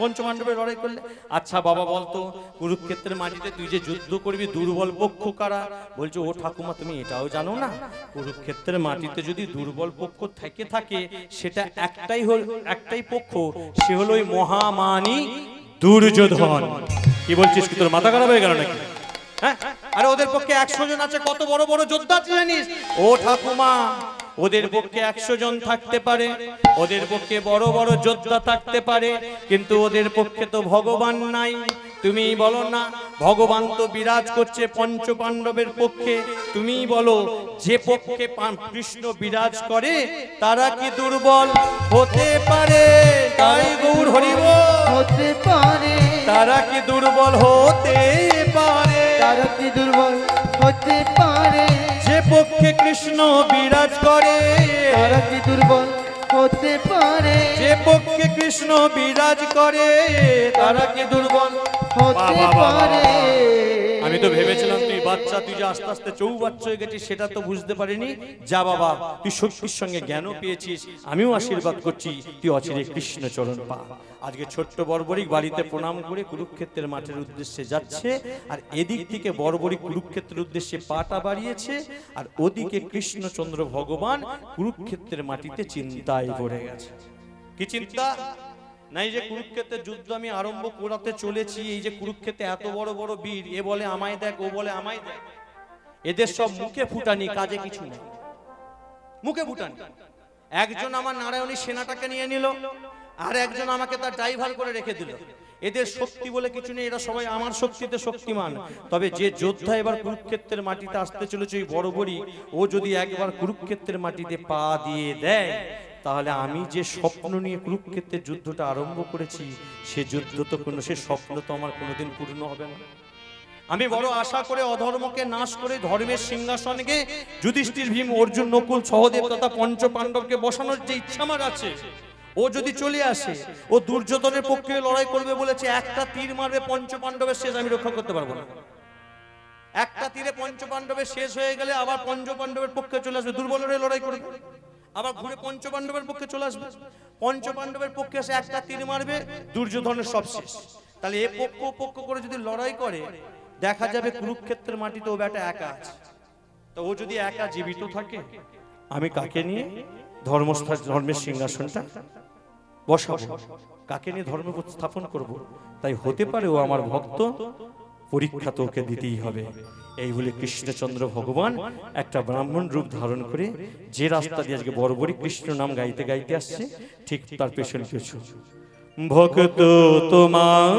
পঞ্চপাণ্ডবের লড়াই করলে আচ্ছা বাবা বলতো কুরুক্ষেত্রের মাটিতে তুই যে যুদ্ধ করবি দুর্বল পক্ষ কারা বলছে ও ঠাকুমা তুমি এটাও জানো না কুরুক্ষেত্রের মাটিতে যদি দুর্বল পক্ষ থেকে থাকে সেটা একটাই পক্ষ সে হলো ওই মহামানী দুর্যোধন কি বলছিস কি তোর মাথা খারাপ হয়ে গেল নাকি হ্যাঁ আরে ওদের পক্ষে 100 জন আছে কত বড় বড় যোদ্ধা আছে জানিস ও ঠাকুমা ওদের পক্ষে 100 জন থাকতে পারে ওদের পক্ষে বড় বড় যোদ্ধা থাকতে পারে কিন্তু ওদের পক্ষে তো ভগবান নাই তুমি বলো না ভগবান তো বিরাজ করছে পঞ্চপাণ্ডবের পক্ষে তুমি বলো যে পক্ষে কৃষ্ণ বিরাজ করে তারা কি দুর্বল হতে পারে তাই গৌর হরি বল হতে পারে তারা কি দুর্বল হতে পারে তারা কি দুর্বল হতে পারে? যে পক্ষে কৃষ্ণ বিরাজ করে, তারা কি দুর্বল হতে পারে? যে পক্ষে কৃষ্ণ বিরাজ করে, তারা কি দুর্বল হতে পারে? আমি তো ভেবেছিলাম তুই বাচ্চা, তুই যে আস্তে আস্তে চৌবাচ্চা হয়ে গেছিস সেটা তো বুঝতে পারিনি। যা বাবা, তুই শক্তির সঙ্গে জ্ঞানও পেয়েছিস, আমিও আশীর্বাদ করছি তুই অচিরে কৃষ্ণ চরণ পা। আজকে ছোট্ট বর্বরিক বাড়িতে প্রণাম করে কুরুক্ষেত্রের মাঠের উদ্দেশ্যে যাচ্ছে, আর এদিক থেকে বর্বরিক কুরুক্ষেত্রের উদ্দেশ্যে পাটা বাড়িয়েছে, আর ওদিকে কৃষ্ণচন্দ্র ভগবান কুরুক্ষেত্রের মাটিতে চিন্তায় পড়ে গেছে। কি চিন্তা? নাই যে কুরুক্ষেত্রের যুদ্ধ আমি আরম্ভ করাতে চলেছি, এই যে কুরুক্ষেত্রে এত বড় বড় বীর, এ বলে আমায় দেখ, ও বলে আমায় দেখ, এদের সব মুখে ফুটানি, কাজে কিছু নেই, মুখে ফুটানি। একজন আমার নারায়ণী সেনাটাকে নিয়ে নিল, আর একজন আমাকে তার ড্রাইভার করে রেখে দিল। এদের শক্তি বলে কিছু নেই, এরা সবাই আমার শক্তিতে শক্তিমান। তবে যে যোদ্ধা এবার কুরুক্ষেত্রের মাটিতে আসতে চলেছে ওই বড়বড়ি, ও যদি একবার কুরুক্ষেত্রের মাটিতে পা দিয়ে দেয়, তাহলে আমি যে স্বপ্ন নিয়ে কুরুক্ষেত্রের যুদ্ধটা আরম্ভ করেছি, সে যুদ্ধ তো কোনো, সে স্বপ্ন তো আমার কোনোদিন পূর্ণ হবে না। আমি বড় আশা করে অধর্মকে নাশ করে ধর্মের সিংহাসনকে যুধিষ্ঠির, ভীম, অর্জুন, নকুল, সহদেব তথা পঞ্চ পাণ্ডবকে বসানোর যে ইচ্ছা আমার আছে, ও যদি চলে আসে, ও দুর্যোধনের পক্ষে লড়াই করবে বলেছে, একটা তীর মারবে পঞ্চ পাণ্ডবের শেষ আমি রক্ষা করতে পারবো না। একটা তীরে পঞ্চ পাণ্ডবের শেষ হয়ে গেলে আবার পঞ্চ পাণ্ডবের পক্ষে চলে আসবে, দুর্বলের লড়াই করবে, আবার ঘুরে পঞ্চ পাণ্ডবের পক্ষে চলে আসবে। পঞ্চ পাণ্ডবের পক্ষে এসে একটা তীর মারবে, দুর্যোধনের সব শেষ। তাহলে এ পক্ষ পক্ষ করে যদি লড়াই করে, দেখা যাবে কুরুক্ষেত্রের মাটিতে ও বেটা একা আছে। তো ও যদি একা জীবিত থাকে, আমি কাকে নিয়ে ধর্মের সিংহাসনটা বসাবো, কাকে নিয়ে ধর্ম স্থাপন করব? তাই হতে পারে ও আমার ভক্ত, পরীক্ষা তো ওকে দিতেই হবে। এই বলে কৃষ্ণচন্দ্র ভগবান একটা ব্রাহ্মণ রূপ ধারণ করে যে রাস্তা দিয়ে আজকে বড়বড়ি কৃষ্ণ নাম গাইতে গাইতে আসছে, ঠিক তার পেছন পেছন ভক্ত তোমার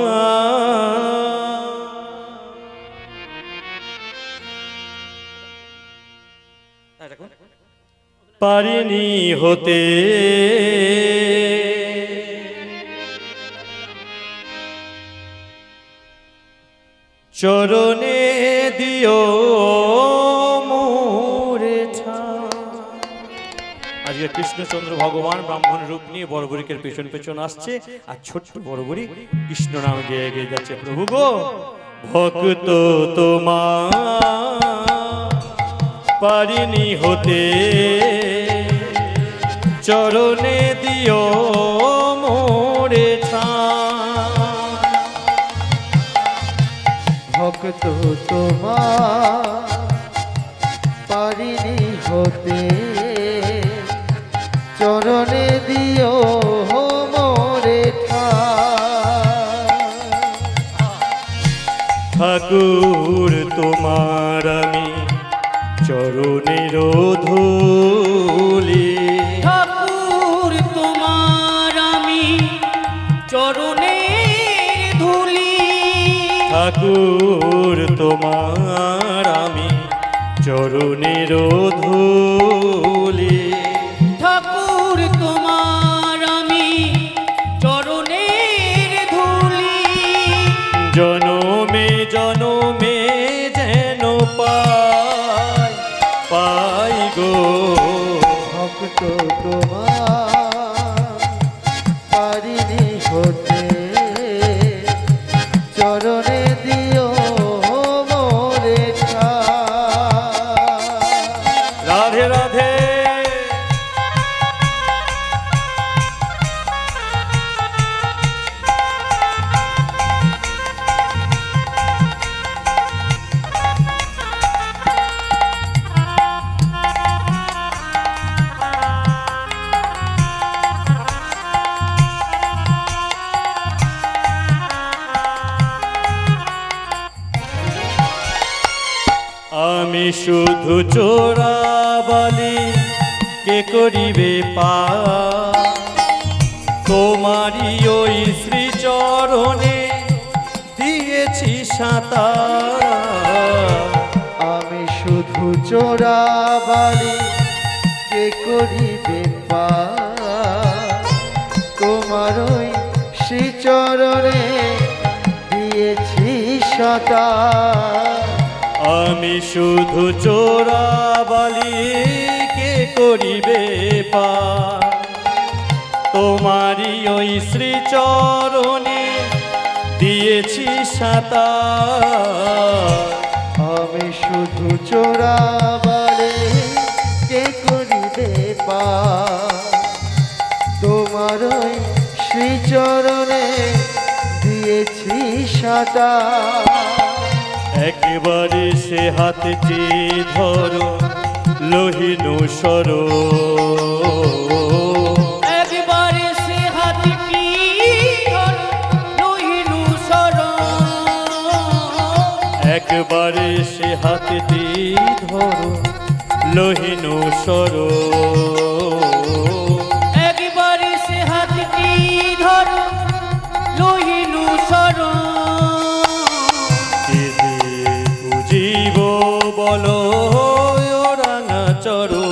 পারিনি হতে, চরণে দিও মোরে ছায়া। আজকে কৃষ্ণচন্দ্র ভগবান ব্রাহ্মণ রূপ নিয়ে বড়বড়িকের পেছন পেছন আসছে, আর ছোট্ট বড়বড়ি কৃষ্ণ নাম গেয়ে গেয়ে যাচ্ছে। প্রভু গো, ভক্ত তোমার পারিনি হতে, চরণে দিও মোরে ছায়া। ভক্ত তোমার পারিনি হতে, চরণে দিও মোরে ঠাঁই। ঠাকুর তোমার আমি চরণের ধূলি, ঠাকুর তোমার আমি চরণের ধূলি, ঠাকুর তোমার আমি চরণের ধূলি, ঠাকুর তোমার আমি চরণের ধূলি, জনমে জনমে যেন পাই পাই গো। ভক্ত তোমার পারিনি হতে, চরণে দিও মোরে ঠাঁই। রাধে রাধে। আমি শুধু চোরাবালি কে করিবে পা, তোমারই ওই শ্রীচরণে দিয়েছি সাঁতার। আমি শুধু চোরাবালি কে করিবে পার, তোমার ওই শ্রীচরণে দিয়েছি সদা। আমি শুধু চোরাবালি কে করিবে পার তোমারই ওই শ্রীচরণে দিয়েছি সাঁতার আমি শুধু চোরাবালি কে করিবে পার তোমার ওই শ্রীচরণে দিয়েছি সাঁতার একেবারে সে হাতটি ধরো লোহিনু সরো একবারে সে হাতটি ধরো লোহিনু একবারে সে হাতটি ধরো লোহিনু সরো একবারে সে হাতটি ধরো লোহিনু বুঝিব বলো রাঙা চরো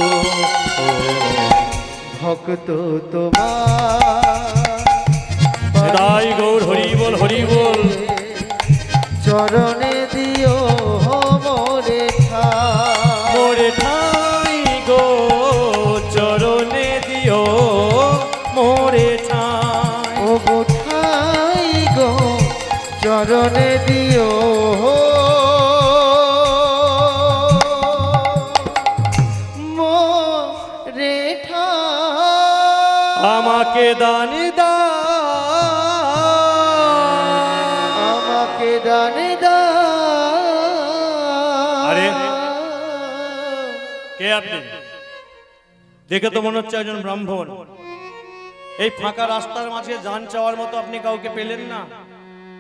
ভক্ত তোমার রাই গৌর হরি বল হরি বল চরণে দিও মোরে মোরে ঠাই গো চরণে দিও মোরে ঠাই ও ঠাই গো চরণে দিও মোরে ঠাই আমাকে দান দা আমাকে দানে দা আরে কে আপনি দেখে তো মনে হচ্ছে একজন ব্রাহ্মণ এই ফাঁকা রাস্তার মাঝে জান চাওয়ার মতো আপনি কাউকে পেলেন না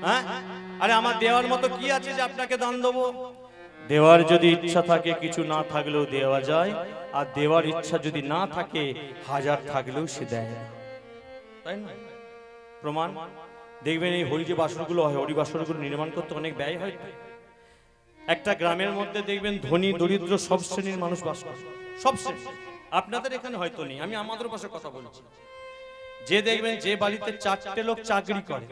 হ্যাঁ আরে আমার দেওয়ার মতো কি আছে যে আপনাকে দান দেবো দেওয়ার যদি ইচ্ছা থাকে কিছু না থাকলেও দেওয়া যায় আর দেওয়ার ইচ্ছা যদি না থাকে হাজার থাকলেও সে দেয় না তাই না প্রমাণ দেখবেন এই হরি যে বাসরগুলো হয় হরি বাসরগুলো নির্মাণ করতে অনেক ব্যয় হয় একটা গ্রামের মধ্যে দেখবেন ধনী দরিদ্র সব শ্রেণীর মানুষ বাস করে সব শ্রেণী আপনাদের এখানে হয়তো নেই আমি আমাদের পাশে কথা বলছি যে দেখবেন যে বাড়িতে 4টে লোক চাকরি করে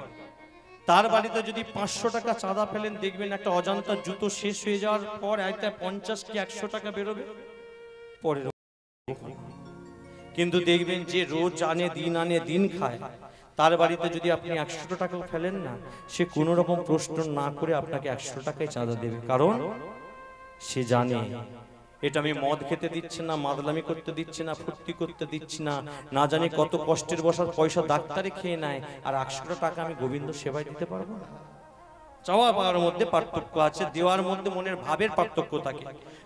তার বাড়িতে যদি 500 টাকা চাঁদা ফেলেন দেখবেন একটা অজান্তা জুতো শেষ হয়ে যাওয়ার পর একটা 50 কি 100 টাকা বেরোবে পরের কিন্তু দেখবেন যে রোজ আনে দিন খায় তার বাড়িতে যদি আপনি 100 টাকাও ফেলেন না সে কোনো রকম প্রশ্ন না করে আপনাকে 100 টাকায় চাঁদা দেবে কারণ সে জানে এটা আমি মদ খেতে দিচ্ছি না মাদলামি করতে দিচ্ছি না ফুর্তি করতে দিচ্ছি না না জানি কত কষ্টের বসার পয়সা ডাক্তারে খেয়ে নেয় আর 100 টাকা আমি গোবিন্দ সেবায় দিতে পারবো না চাওয়া পাওয়ার মধ্যে পার্থক্য আছে দেওয়ার মধ্যে মনের ভাবের পার্থক্য থাকে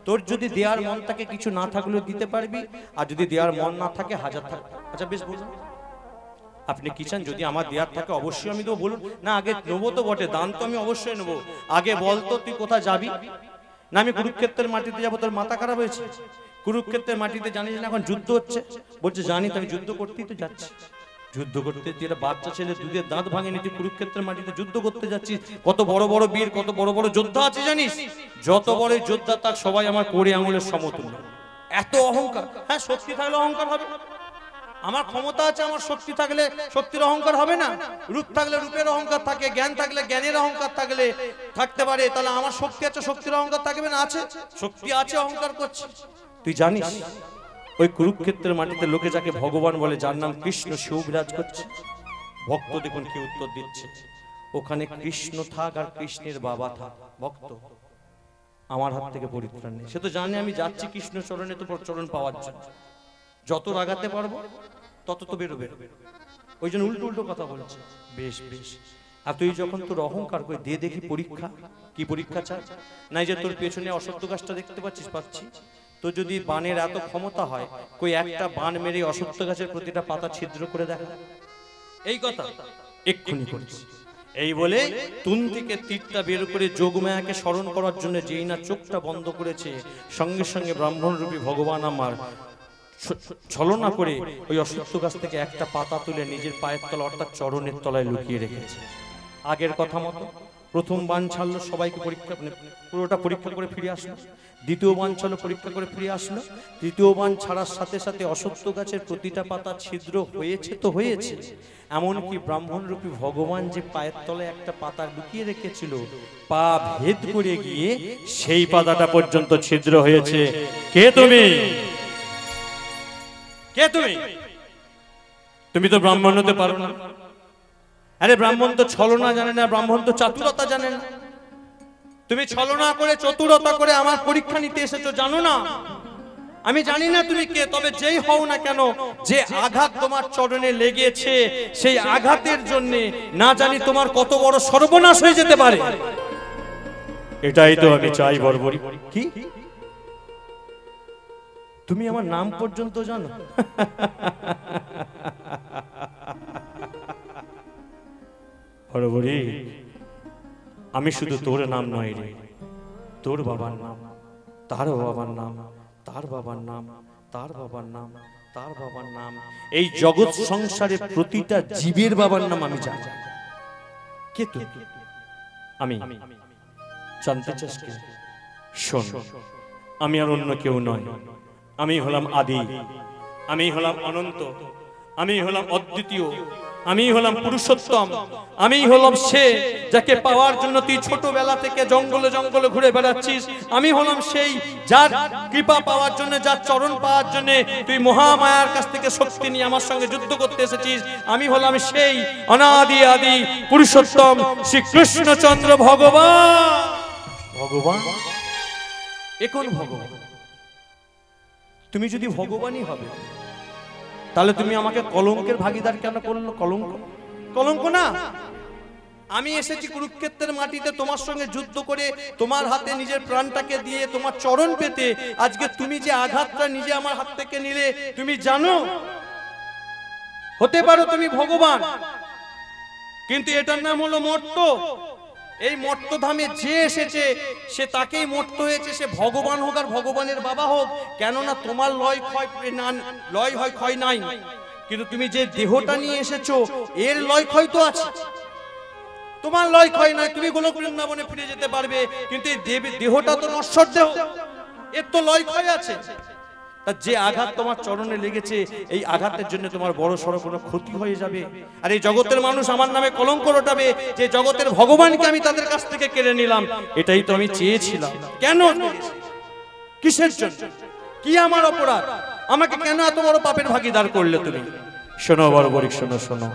তোর যদি দেওয়ার মন থাকে কিছু না থাকলেও দিতে পারবি আর যদি দেওয়ার মন না থাকে হাজার থাকবে আচ্ছা বেশ বলুন আপনি কি চান যদি আমার দেওয়ার থাকে অবশ্যই আমি দেবো বলুন না আগে নেবো তো বটে দান তো আমি অবশ্যই নেবো আগে বলতো তুই কোথায় যাবি না আমি কুরুক্ষেত্রের মাটিতে যাবো তোর মাথা খারাপ হয়েছে কুরুক্ষেত্রের মাটিতে জানিস না এখন যুদ্ধ হচ্ছে বলছে জানি তো আমি যুদ্ধ করতেই তো যাচ্ছি যুদ্ধ করতে তুই একটা বাচ্চা ছেলে দুধের দাঁত ভাঙেনি তুই কুরুক্ষেত্রের মাটিতে যুদ্ধ করতে যাচ্ছিস কত বড় বড় বীর কত বড় বড় যোদ্ধা আছে জানিস যত বড় যোদ্ধা তার সবাই আমার কোড়ে আঙুলের সমতুল্য এত অহংকার হ্যাঁ শক্তি থাকলে অহংকার হবে আমার ক্ষমতা আছে আমার শক্তি থাকলে শক্তির অহংকার হবে না রূপ থাকলে রূপের অহংকার থাকে জ্ঞান থাকলে জ্ঞানের অহংকার থাকলে থাকতে পারে তাহলে আমার শক্তি আছে শক্তির অহংকার থাকবে না আছে শক্তি আছে অহংকার করছে তুই জানিস ওই কুরুক্ষেত্রের মাটিতে লোকে যাকে ভগবান বলে যার নাম কৃষ্ণ সেও বিরাজ করছে ভক্ত দেখুন কি উত্তর দিচ্ছে ওখানে কৃষ্ণ থাক আর কৃষ্ণের বাবা থাক ভক্ত আমার হাত থেকে পরিত্রাণ নেই সে তো জানে আমি যাচ্ছি কৃষ্ণ চরণে তো চরণ পাওয়ার জন্য যত রাগাতে পারবো তত তো বেরোবে ওই জন্য উল্টো উল্টো কথা বলছে বেশ বেশ আর তুই যখন তোর অহংকার করে দিয়ে দেখি পরীক্ষা কি পরীক্ষা চাস নাই যে তোর পেছনে অসত্য গাছটা দেখতে পাচ্ছিস পাচ্ছি তো যদি বানের এত ক্ষমতা হয় কই একটা বান মেরে অসত্য গাছের প্রতিটা পাতা ছিদ্র করে দেখা এই কথা এক্ষুনি করছি এই বলে তুন থেকে তীরটা বের করে যোগমায়াকে স্মরণ করার জন্য যেই না চোখটা বন্ধ করেছে সঙ্গে সঙ্গে ব্রাহ্মণ রূপী ভগবান আমার ছলনা করে ওই অসত্য গাছ থেকে একটা পাতা তুলে নিজের পায়ের তলা অর্থাৎ চরণের তলায় লুকিয়ে রেখেছে আগের কথা মতো প্রথম বান ছাড়লো, সবাইকে পরীক্ষা পুরোটা পরীক্ষা করে ফিরে আসলো। দ্বিতীয় বান ছাড়লো, পরীক্ষা করে ফিরে আসলো। তৃতীয় বান ছাড়ার সাথে সাথে অশ্বত্থ গাছের প্রতিটা পাতা ছিদ্র হয়েছে তো হয়েছে, এমনকি ব্রাহ্মণরূপী ভগবান যে পায়ের তলায় একটা পাতা লুকিয়ে রেখেছিল, পা ভেদ করে গিয়ে সেই পাতাটা পর্যন্ত ছিদ্র হয়েছে। কে তুমি? কে তুমি? তুমি তো ব্রাহ্মণ হতে পারো না। আরে ব্রাহ্মণ তো ছলনা জানে না, ব্রাহ্মণ তো চাতুরতা জানে না। তুমি ছলনা করে চতুরতা করে আমার পরীক্ষা নিতে এসেছো, জানো না? আমি জানি না তুমি কে, তবে যেই হও না কেন, যে আঘাত তোমার চরণে লেগেছে সেই আঘাতের জন্য না জানি তোমার কত বড় সর্বনাশ হয়ে যেতে পারে। এটাই তো আমি চাই বর্বরী। কি তুমি আমার নাম পর্যন্ত জানো? বর্বরী, আমি শুধু তোর নাম নয় রে, তোর বাবার নাম, তার বাবার নাম, তার বাবার নাম, তার বাবার নাম, তার বাবার নাম, এই জগৎ সংসারে প্রতিটা জীবের বাবার নাম আমি জানি। কে তুই? আমি জানতে চাস কে? শোন, আমি আর অন্য কেউ নয়। আমি হলাম আদি, আমি হলাম অনন্ত, আমি হলাম অদ্বিতীয়, আমি হলাম পুরুষোত্তম, আমি হলাম সে যাকে পাওয়ার জন্য তুই ছোটবেলা থেকে জঙ্গলে জঙ্গলে ঘুরে বেড়াচ্ছিস। আমি হলাম সেই যার কৃপা পাওয়ার জন্য, যার চরণ পাওয়ার জন্য তুই মহামায়ার কাছ থেকে শক্তি নিয়ে আমার সঙ্গে যুদ্ধ করতে এসেছিস। আমি হলাম সেই অনাদি আদি পুরুষোত্তম শ্রী কৃষ্ণচন্দ্র ভগবান। ভগবান? এ কোন ভগবান? তুমি যদি ভগবানই হবে তাহলে তুমি আমাকে কলঙ্কের ভাগীদার কেন করলো? কলঙ্ক? কলঙ্ক না। আমি এসেছি কুরুক্ষেত্রের মাটিতে তোমার সঙ্গে যুদ্ধ করে, তোমার হাতে নিজের প্রাণটাকে দিয়ে তোমার চরণ পেতে। আজকে তুমি যে আঘাতটা নিজে আমার হাত থেকে নিলে, তুমি জানো হতে পারো তুমি ভগবান, কিন্তু এটার নাম হলো মর্ত। এই মর্তধামে যে এসেছে সে তাকেই মর্ত হয়েছে, সে ভগবান হোক আর ভগবানের বাবা হোক। কেননা তোমার লয় হয় ক্ষয় নাই, কিন্তু তুমি যে দেহটা নিয়ে এসেছো এর লয় ক্ষয় তো আছে। তোমার লয় ক্ষয় নাই, তুমি গোলক বৃন্দাবনে ফিরে যেতে পারবে, কিন্তু এই দেহটা তো নশ্বর দেহ, এর তো লয় ক্ষয় আছে। যে আঘাত তোমার চরণে লেগেছে, এই আঘাতের জন্য তোমার বড় সড় কোনো ক্ষতি হয়ে যাবে, আর এই জগতের মানুষ আমার নামে কলঙ্ক রটাবে যে জগতের ভগবানকে আমি তাদের কাছ থেকে কেড়ে নিলাম। এটাই তো আমি চেয়েছিলাম। কেন? কিসের জন্য? কি আমার অপরাধ? আমাকে কেন এত বড় পাপের ভাগীদার করলে তুমি? শোনো বর্বরী, শোনো শোনো।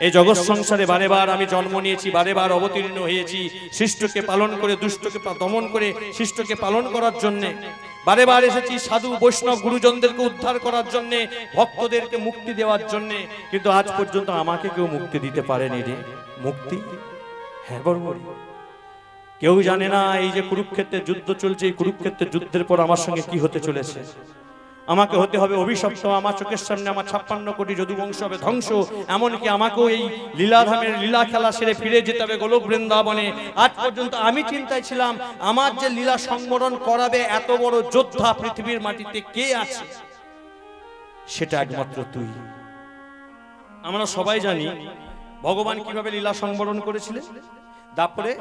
এই জগৎ সংসারে বারে বার আমি জন্ম নিয়েছি, বারে বার অবতীর্ণ হয়েছি শিষ্টকে পালন করে, দুষ্টকে দমন করে শিষ্টকে পালন করার জন্য। বারে বার এসেছি সাধু বৈষ্ণব গুরুজনদেরকে উদ্ধার করার জন্য, ভক্তদেরকে মুক্তি দেওয়ার জন্য, কিন্তু আজ পর্যন্ত আমাকে কেউ মুক্তি দিতে পারেনি রে। মুক্তি? হ্যাঁ বর্বরী, কেউ জানে না এই যে কুরুক্ষেত্রের যুদ্ধ চলছে, এই কুরুক্ষেত্রের যুদ্ধের পর আমার সঙ্গে কি হতে চলেছে। আমাকে হতে হবে অভিশপ্ত, আমার চোখের সামনে আমার 56 কোটি যদুবংশ হবে ধ্বংস, এমনকি আমাকেও এই লীলাধামের লীলা খেলা সেরে ফিরে যেতে হবে গোলক বৃন্দাবনে। আজ পর্যন্ত আমি চিন্তায় ছিলাম আমার যে লীলা সংবরণ করাবে এত বড় যোদ্ধা পৃথিবীর মাটিতে কে আছে, সেটা একমাত্র তুই। আমরা সবাই জানি ভগবান কিভাবে লীলা সংবরণ করেছিলেন। তারপরে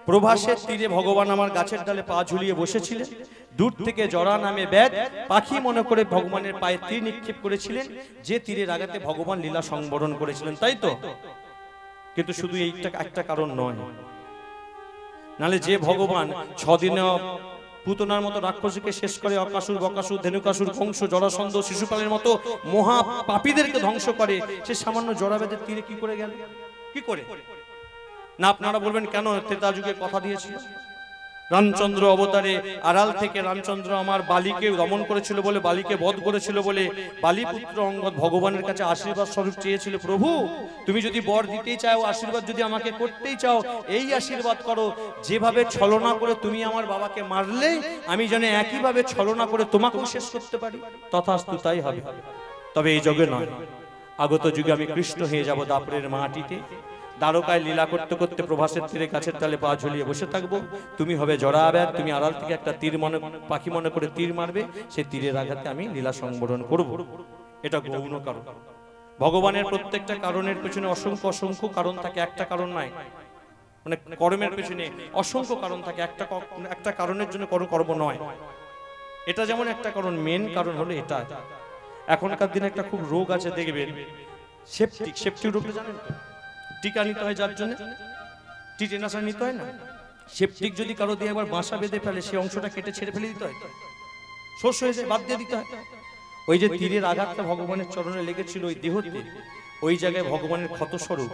প্রভাসের তীরে ভগবান আমার গাছের ডালে পা ঝুলিয়ে বসেছিলেন। দূর থেকে জরা নামে ব্যাগ পাখি মনে করে ভগবানের পায়ে তীর নিক্ষেপ করেছিলেন, যে তীরের আঘাতে ভগবান লীলা সংবরণ করেছিলেন, তাই তো? কিন্তু শুধু এইটা একটা কারণ নয়, নালে যে ভগবান 6 দিনে পুতনার মতো রাক্ষসীকে শেষ করে, অকাসুর বকাসুর ধেনুকাসুর কংস জরাসন্ধ শিশুপালের মতো মহা পাপীদেরকে ধ্বংস করে, সে সামান্য জরাবেদের তীরে কি করে গেল? কি করে না? আপনারা বলবেন কেন? ত্রেতা যুগে কথা দিয়েছিল রামচন্দ্র অবতারে আড়াল থেকে রামচন্দ্র আমার বালিকে দমন করেছিল বলে, বালিকে বধ করেছিল বলে, বালিপুত্র অঙ্গদ ভগবানের কাছে আশীর্বাদ স্বরূপ চেয়েছিল, প্রভু তুমি যদি বর দিতেই চাও, আশীর্বাদ যদি আমাকে করতেই চাও, এই আশীর্বাদ করো যেভাবে ছলনা করে তুমি আমার বাবাকে মারলে, আমি যেন একইভাবে ছলনা করে তোমাকেও শেষ করতে পারি। তথাস্তু, তাই হবে। তবে এই যুগে নয়, আগত যুগে আমি কৃষ্ণ হয়ে যাব দাপরের মাটিতে, দ্বারকায় লীলা করতে করতে প্রভাসের তীরে গাছের ডালে পা ঝুলিয়ে বসে থাকবো। তুমি হবে জরাবেদ, তুমি আড়াল থেকে একটা তীর মনে পাখি মনে করে তীর মারবে, সেই তীরের আঘাতে আমি লীলা সংবরণ করব। এটা গৌণ কারণ। ভগবানের প্রত্যেকটা কারণের পেছনে অসংখ্য অসংখ্য কারণ থাকে, একটা কারণ নাই। মানে কর্মের পেছনে অসংখ্য কারণ থাকে, একটা কারণের জন্য কোনো কর্ম নয়। এটা যেমন একটা কারণ, মেন কারণ হলো এটা। এখনকার দিনে একটা খুব রোগ আছে দেখবেন, সেপটিক রোগটা জানেন তো? টিকা নিতে হয় যার জন্য, টিটেনাস নিতে হয় না? সেপটিক যদি কারো দিয়ে একবার বাসা বেঁধে ফেলে, সেই অংশটা কেটে ছেড়ে ফেলে দিতে হয়, শস্য হয়ে যায়, বাদ দিয়ে দিতে হয়। ওই যে তীরের আঘাতটা ভগবানের চরণে লেগেছিল ওই দেহতে, ওই জায়গায় ভগবানের ক্ষতস্বরূপ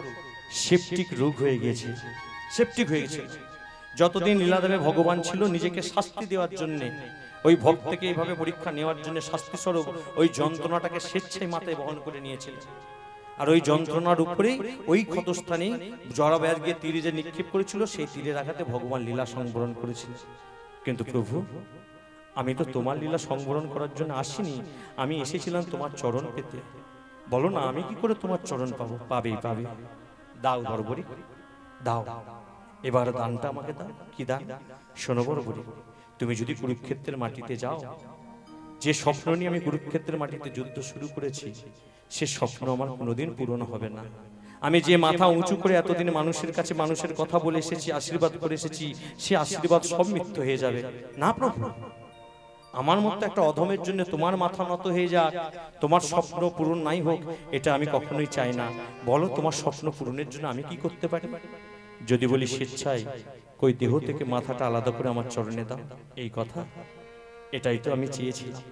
সেপটিক রোগ হয়ে গিয়েছে, সেপটিক হয়ে গেছে। যতদিন লীলাদেবে ভগবান ছিল, নিজেকে শাস্তি দেওয়ার জন্য, ওই ভক্তকে এইভাবে পরীক্ষা নেওয়ার জন্য শাস্তি স্বরূপ ওই যন্ত্রণাটাকে স্বেচ্ছায় মাথায় বহন করে নিয়েছিলেন। আর ওই যন্ত্রণার উপরেই ওই ক্ষতস্থানে জরাব্যাধ গিয়ে তীরে যে নিক্ষেপ করেছিল, সেই তীরের আঘাতে ভগবান লীলা সংবরণ করেছিল। কিন্তু প্রভু, আমি তো তোমার লীলা সংবরণ করার জন্য আসিনি, আমি এসেছিলাম তোমার চরণ পেতে। বলো না, আমি কি করে তোমার চরণ পাবো? পাবে। দাও বর্বরী, দাও, এবার দানটা আমাকে দাও। কি দান? শোনো বর্বরী, তুমি যদি কুরুক্ষেত্রের মাটিতে যাও, যে স্বপ্ন নিয়ে আমি কুরুক্ষেত্রের মাটিতে যুদ্ধ শুরু করেছি, সে স্বপ্ন আমার কোনোদিন পূরণ হবে না। আমি যে মাথা উঁচু করে এতদিন মানুষের কাছে মানুষের কথা বলে এসেছি, আশীর্বাদ করে এসেছি, সে আশীর্বাদ সব মিথ্যা হয়ে যাবে। না প্রভু, আমার মতো একটা অধমের জন্য তোমার মাথা নত হয়ে যাক, তোমার স্বপ্ন পূরণ নাই হোক, এটা আমি কখনোই চাই না। বলো, তোমার স্বপ্ন পূরণের জন্য আমি কি করতে পারি? যদি বলি স্বেচ্ছায় কই দেহ থেকে মাথাটা আলাদা করে আমার চরণে দাও, এই কথা, এটাই তো আমি চেয়েছিলাম।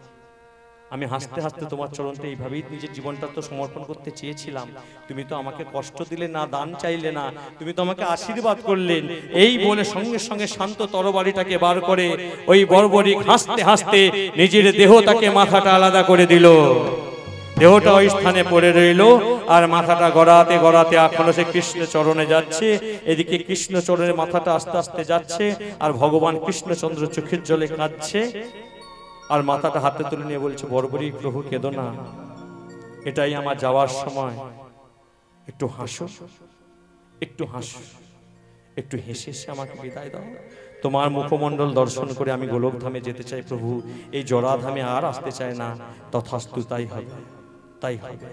আমি হাসতে হাসতে তোমার চরণে এইভাবেই নিজের জীবনটা তো সমর্পণ করতে চেয়েছিলাম। তুমি তো আমাকে কষ্ট দিলে না, দান চাইলে না, তুমি তো আমাকে আশীর্বাদ করলেন। এই বলে সঙ্গে সঙ্গে শান্ত তরবারিটাকে বার করে ওই বর্বরিক হাসতে হাসতে নিজের দেহটাকে মাথাটা আলাদা করে দিল। দেহটা ওই স্থানে পড়ে রইল, আর মাথাটা গড়াতে গড়াতে এখনো সে কৃষ্ণ চরণে যাচ্ছে। এদিকে কৃষ্ণ চরণের মাথাটা আস্তে আস্তে যাচ্ছে, আর ভগবান কৃষ্ণচন্দ্র চোখের জলে কাঁদছে, আর মাথাটা হাতে তুলে নিয়ে বলছে, বর্বরী প্রভু কেঁদো না, এটাই আমার যাওয়ার সময়, একটু হাসো, একটু হাসো, একটু হেসে হেসে আমাকে বিদায় দাও। তোমার মুখমণ্ডল দর্শন করে আমি গোলকধামে যেতে চাই প্রভু, এই জরাধামে আর আসতে চাই না। তথাস্তু, তাই হবে, তাই হবে,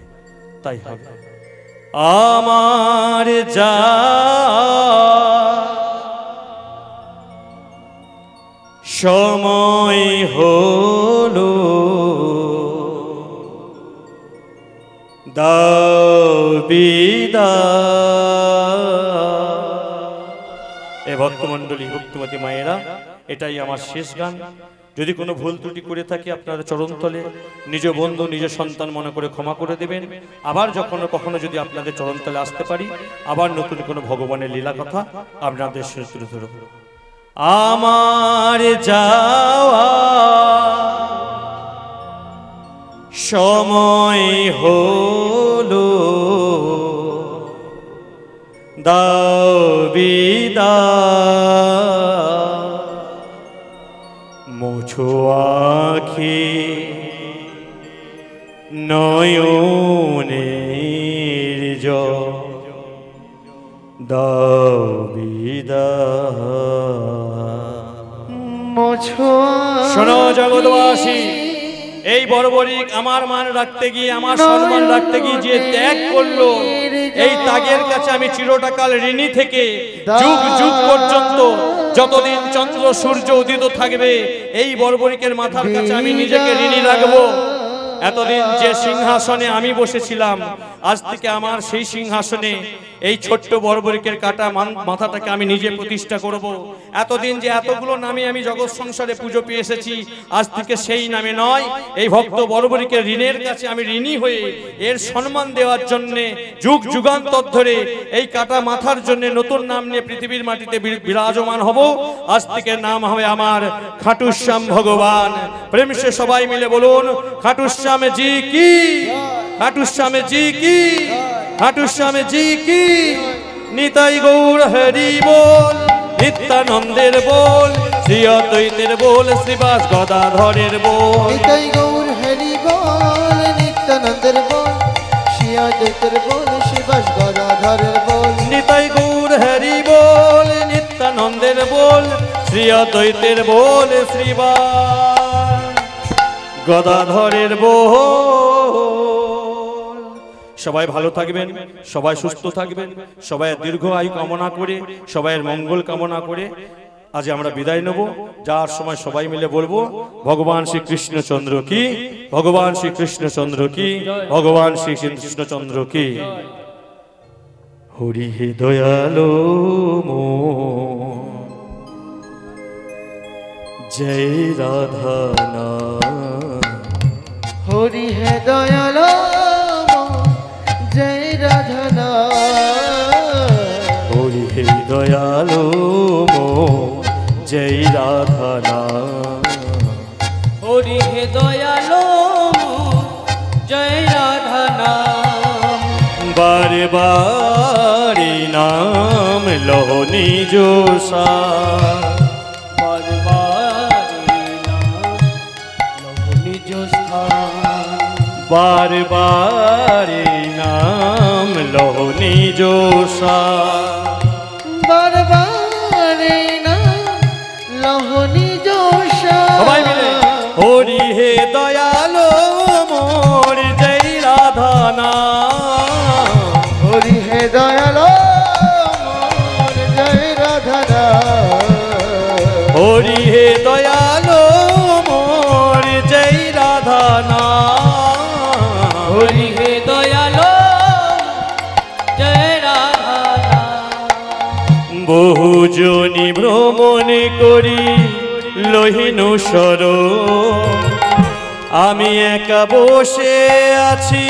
তাই হবে। আমার যা সময় হলো, দাও বিদায়। এ ভক্তমণ্ডলী, ভক্তিমতী মায়েরা, এটাই আমার শেষ গান। যদি কোনো ভুল ত্রুটি করে থাকি, আপনারা চরণতলে নিজ বন্ধু নিজ সন্তান মনে করে ক্ষমা করে দেবেন। আবার যখন কখনো যদি আপনাদের চরণতলে আসতে পারি, আবার নতুন কোনো ভগবানের লীলা কথা আপনাদের তুলে ধরব। আমার যাওয়া সময় হলো, দাও বিদায়। মোছো আখি নয়নের জল, দাও বিদায়। শোনো জগৎবাসী, এই বর্বরিক আমার মান রাখতে গিয়ে, আমার সম্মান রাখতে গিয়ে যে ত্যাগ করলো, এই ত্যাগের কাছে আমি চিরটাকাল ঋণী থেকে যুগ যুগ পর্যন্ত, যতদিন চন্দ্র সূর্য উদিত থাকবে, এই বর্বরিকের মাথার কাছে আমি নিজেকে ঋণী রাখবো। এতদিন যে সিংহাসনে আমি বসেছিলাম, আজ থেকে আমার সেই সিংহাসনে এই ছোট্ট বর্বরিকের কাটা মাথাটাকে আমি নিজে প্রতিষ্ঠা করব। এতদিন যে এতগুলো নামে আমি জগৎ সংসারে পুজো পেয়ে এসেছি, আজ থেকে সেই নামে নয়, এই ভক্ত বর্বরিকের ঋণের কাছে আমি ঋণী হয়ে এর সম্মান দেওয়ার জন্য যুগ যুগান্তর ধরে এই কাটা মাথার জন্য নতুন নাম নিয়ে পৃথিবীর মাটিতে বিরাজমান হব। আজ থেকে নাম হবে আমার খাটুশ্যাম ভগবান। প্রেম সে সবাই মিলে বলুন, খাটুশ্যাম জি কি, খাটুশ্যাম জি কি, খাটুশ্যাম জি কি। নিতাই গৌর হরি বল, নিত্যানন্দের বল, শ্রী অদ্বৈতের বল, শ্রীবাস গদাধরের বল। নিতাই গৌর হরি বল, নিত্যানন্দের বল, শ্রী অদ্বৈতের বল, শ্রীবাস গদাধরের বল। নিতাই গৌর হরি বল, নিত্যানন্দের বল, শ্রী অদ্বৈতের বল, শ্রীবাস গদাধরের বল। সবাই ভালো থাকবেন, সবাই সুস্থ থাকবেন, সবাই দীর্ঘ আয়ু কামনা করে, সবাইয়ের মঙ্গল কামনা করে আজ আমরা বিদায় নেব। যার সময় সবাই মিলে বলবো ভগবান শ্রী কৃষ্ণচন্দ্র কি, ভগবান শ্রী কৃষ্ণচন্দ্র কি, ভগবান শ্রী কৃষ্ণচন্দ্র কি। হরি হে দয়ালো মন, জয় রাধা নাম। হরি হে দয়াল জয় রাধা নাম। হরি হে দয়ালো মন, জয় রাধা নাম। হরি হে দয়ালো জয় রাধা নাম। বারে বারে নাম লহো নিজ সার, বারে বারে নাম লহো নিজ সার। বারবারে না লহনি জোশা। সবাই মিলে হরি হে দয়ালো মোর জয় রাধা নাম। হরি হে দয়াল জয় রাধা নাম। হরি হে দয়ালো মোর জয় রাধা নাম। হরি হে দয়ালো জয় রাধা নাম। বহু জনি ভ্রমণ করি লহিনু সর, আমি একা বসে আছি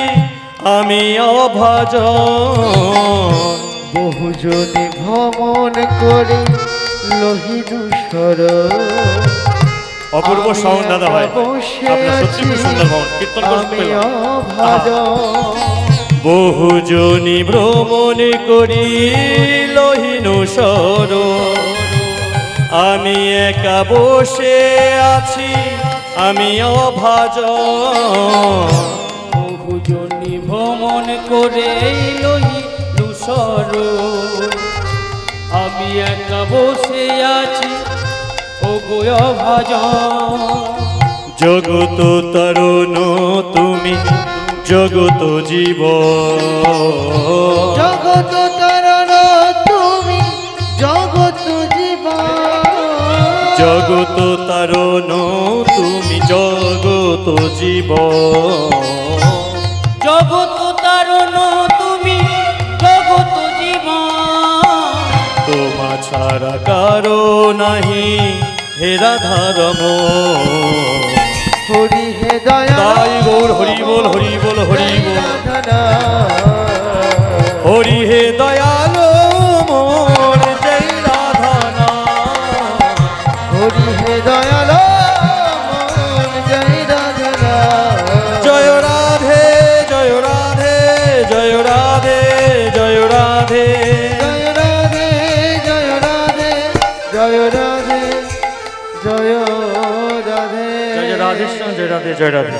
আমি অভাজন। বহুজনে ভ্রমণ করে লোহিদুসর। অপূর্ব সাউন্ড দাদা ভাই, আপনার সত্যি খুব সুন্দর ভবন কীর্তন করতে বহু জনি ভ্রমণ করি লহিনু সর, আমি একা বসে আছি আমি অভাজন। বহুজনি ভ্রমণ করে লহিনুসর, আমি একা বসে আছি ও গো অভাজন। জগত তরুণ তুমি জগত জীব, জগত তারণ তুমি জগত জীবন। জগত তরুণ তুমি জগত জীব। জগত তারণ তুমি জগত জীবন। তোমা ছাড়া কারো নাহি হে রাধার মন। হরি হে দয়াল তাই গৌর হরি বল হরি বল হরি বল। রাধা নাম। হরি হে দয়ালো মোর জয় রাধা নাম। হরি হে দয়াল জয় রাধা নাম। জয় রাধে জয় রাধে জয় রাধে জয় রাধে। জয় রাধে জয় রাধে জয় রাধে জয় রাধে। জয় রাধে জয় রাধে জয় রাধে।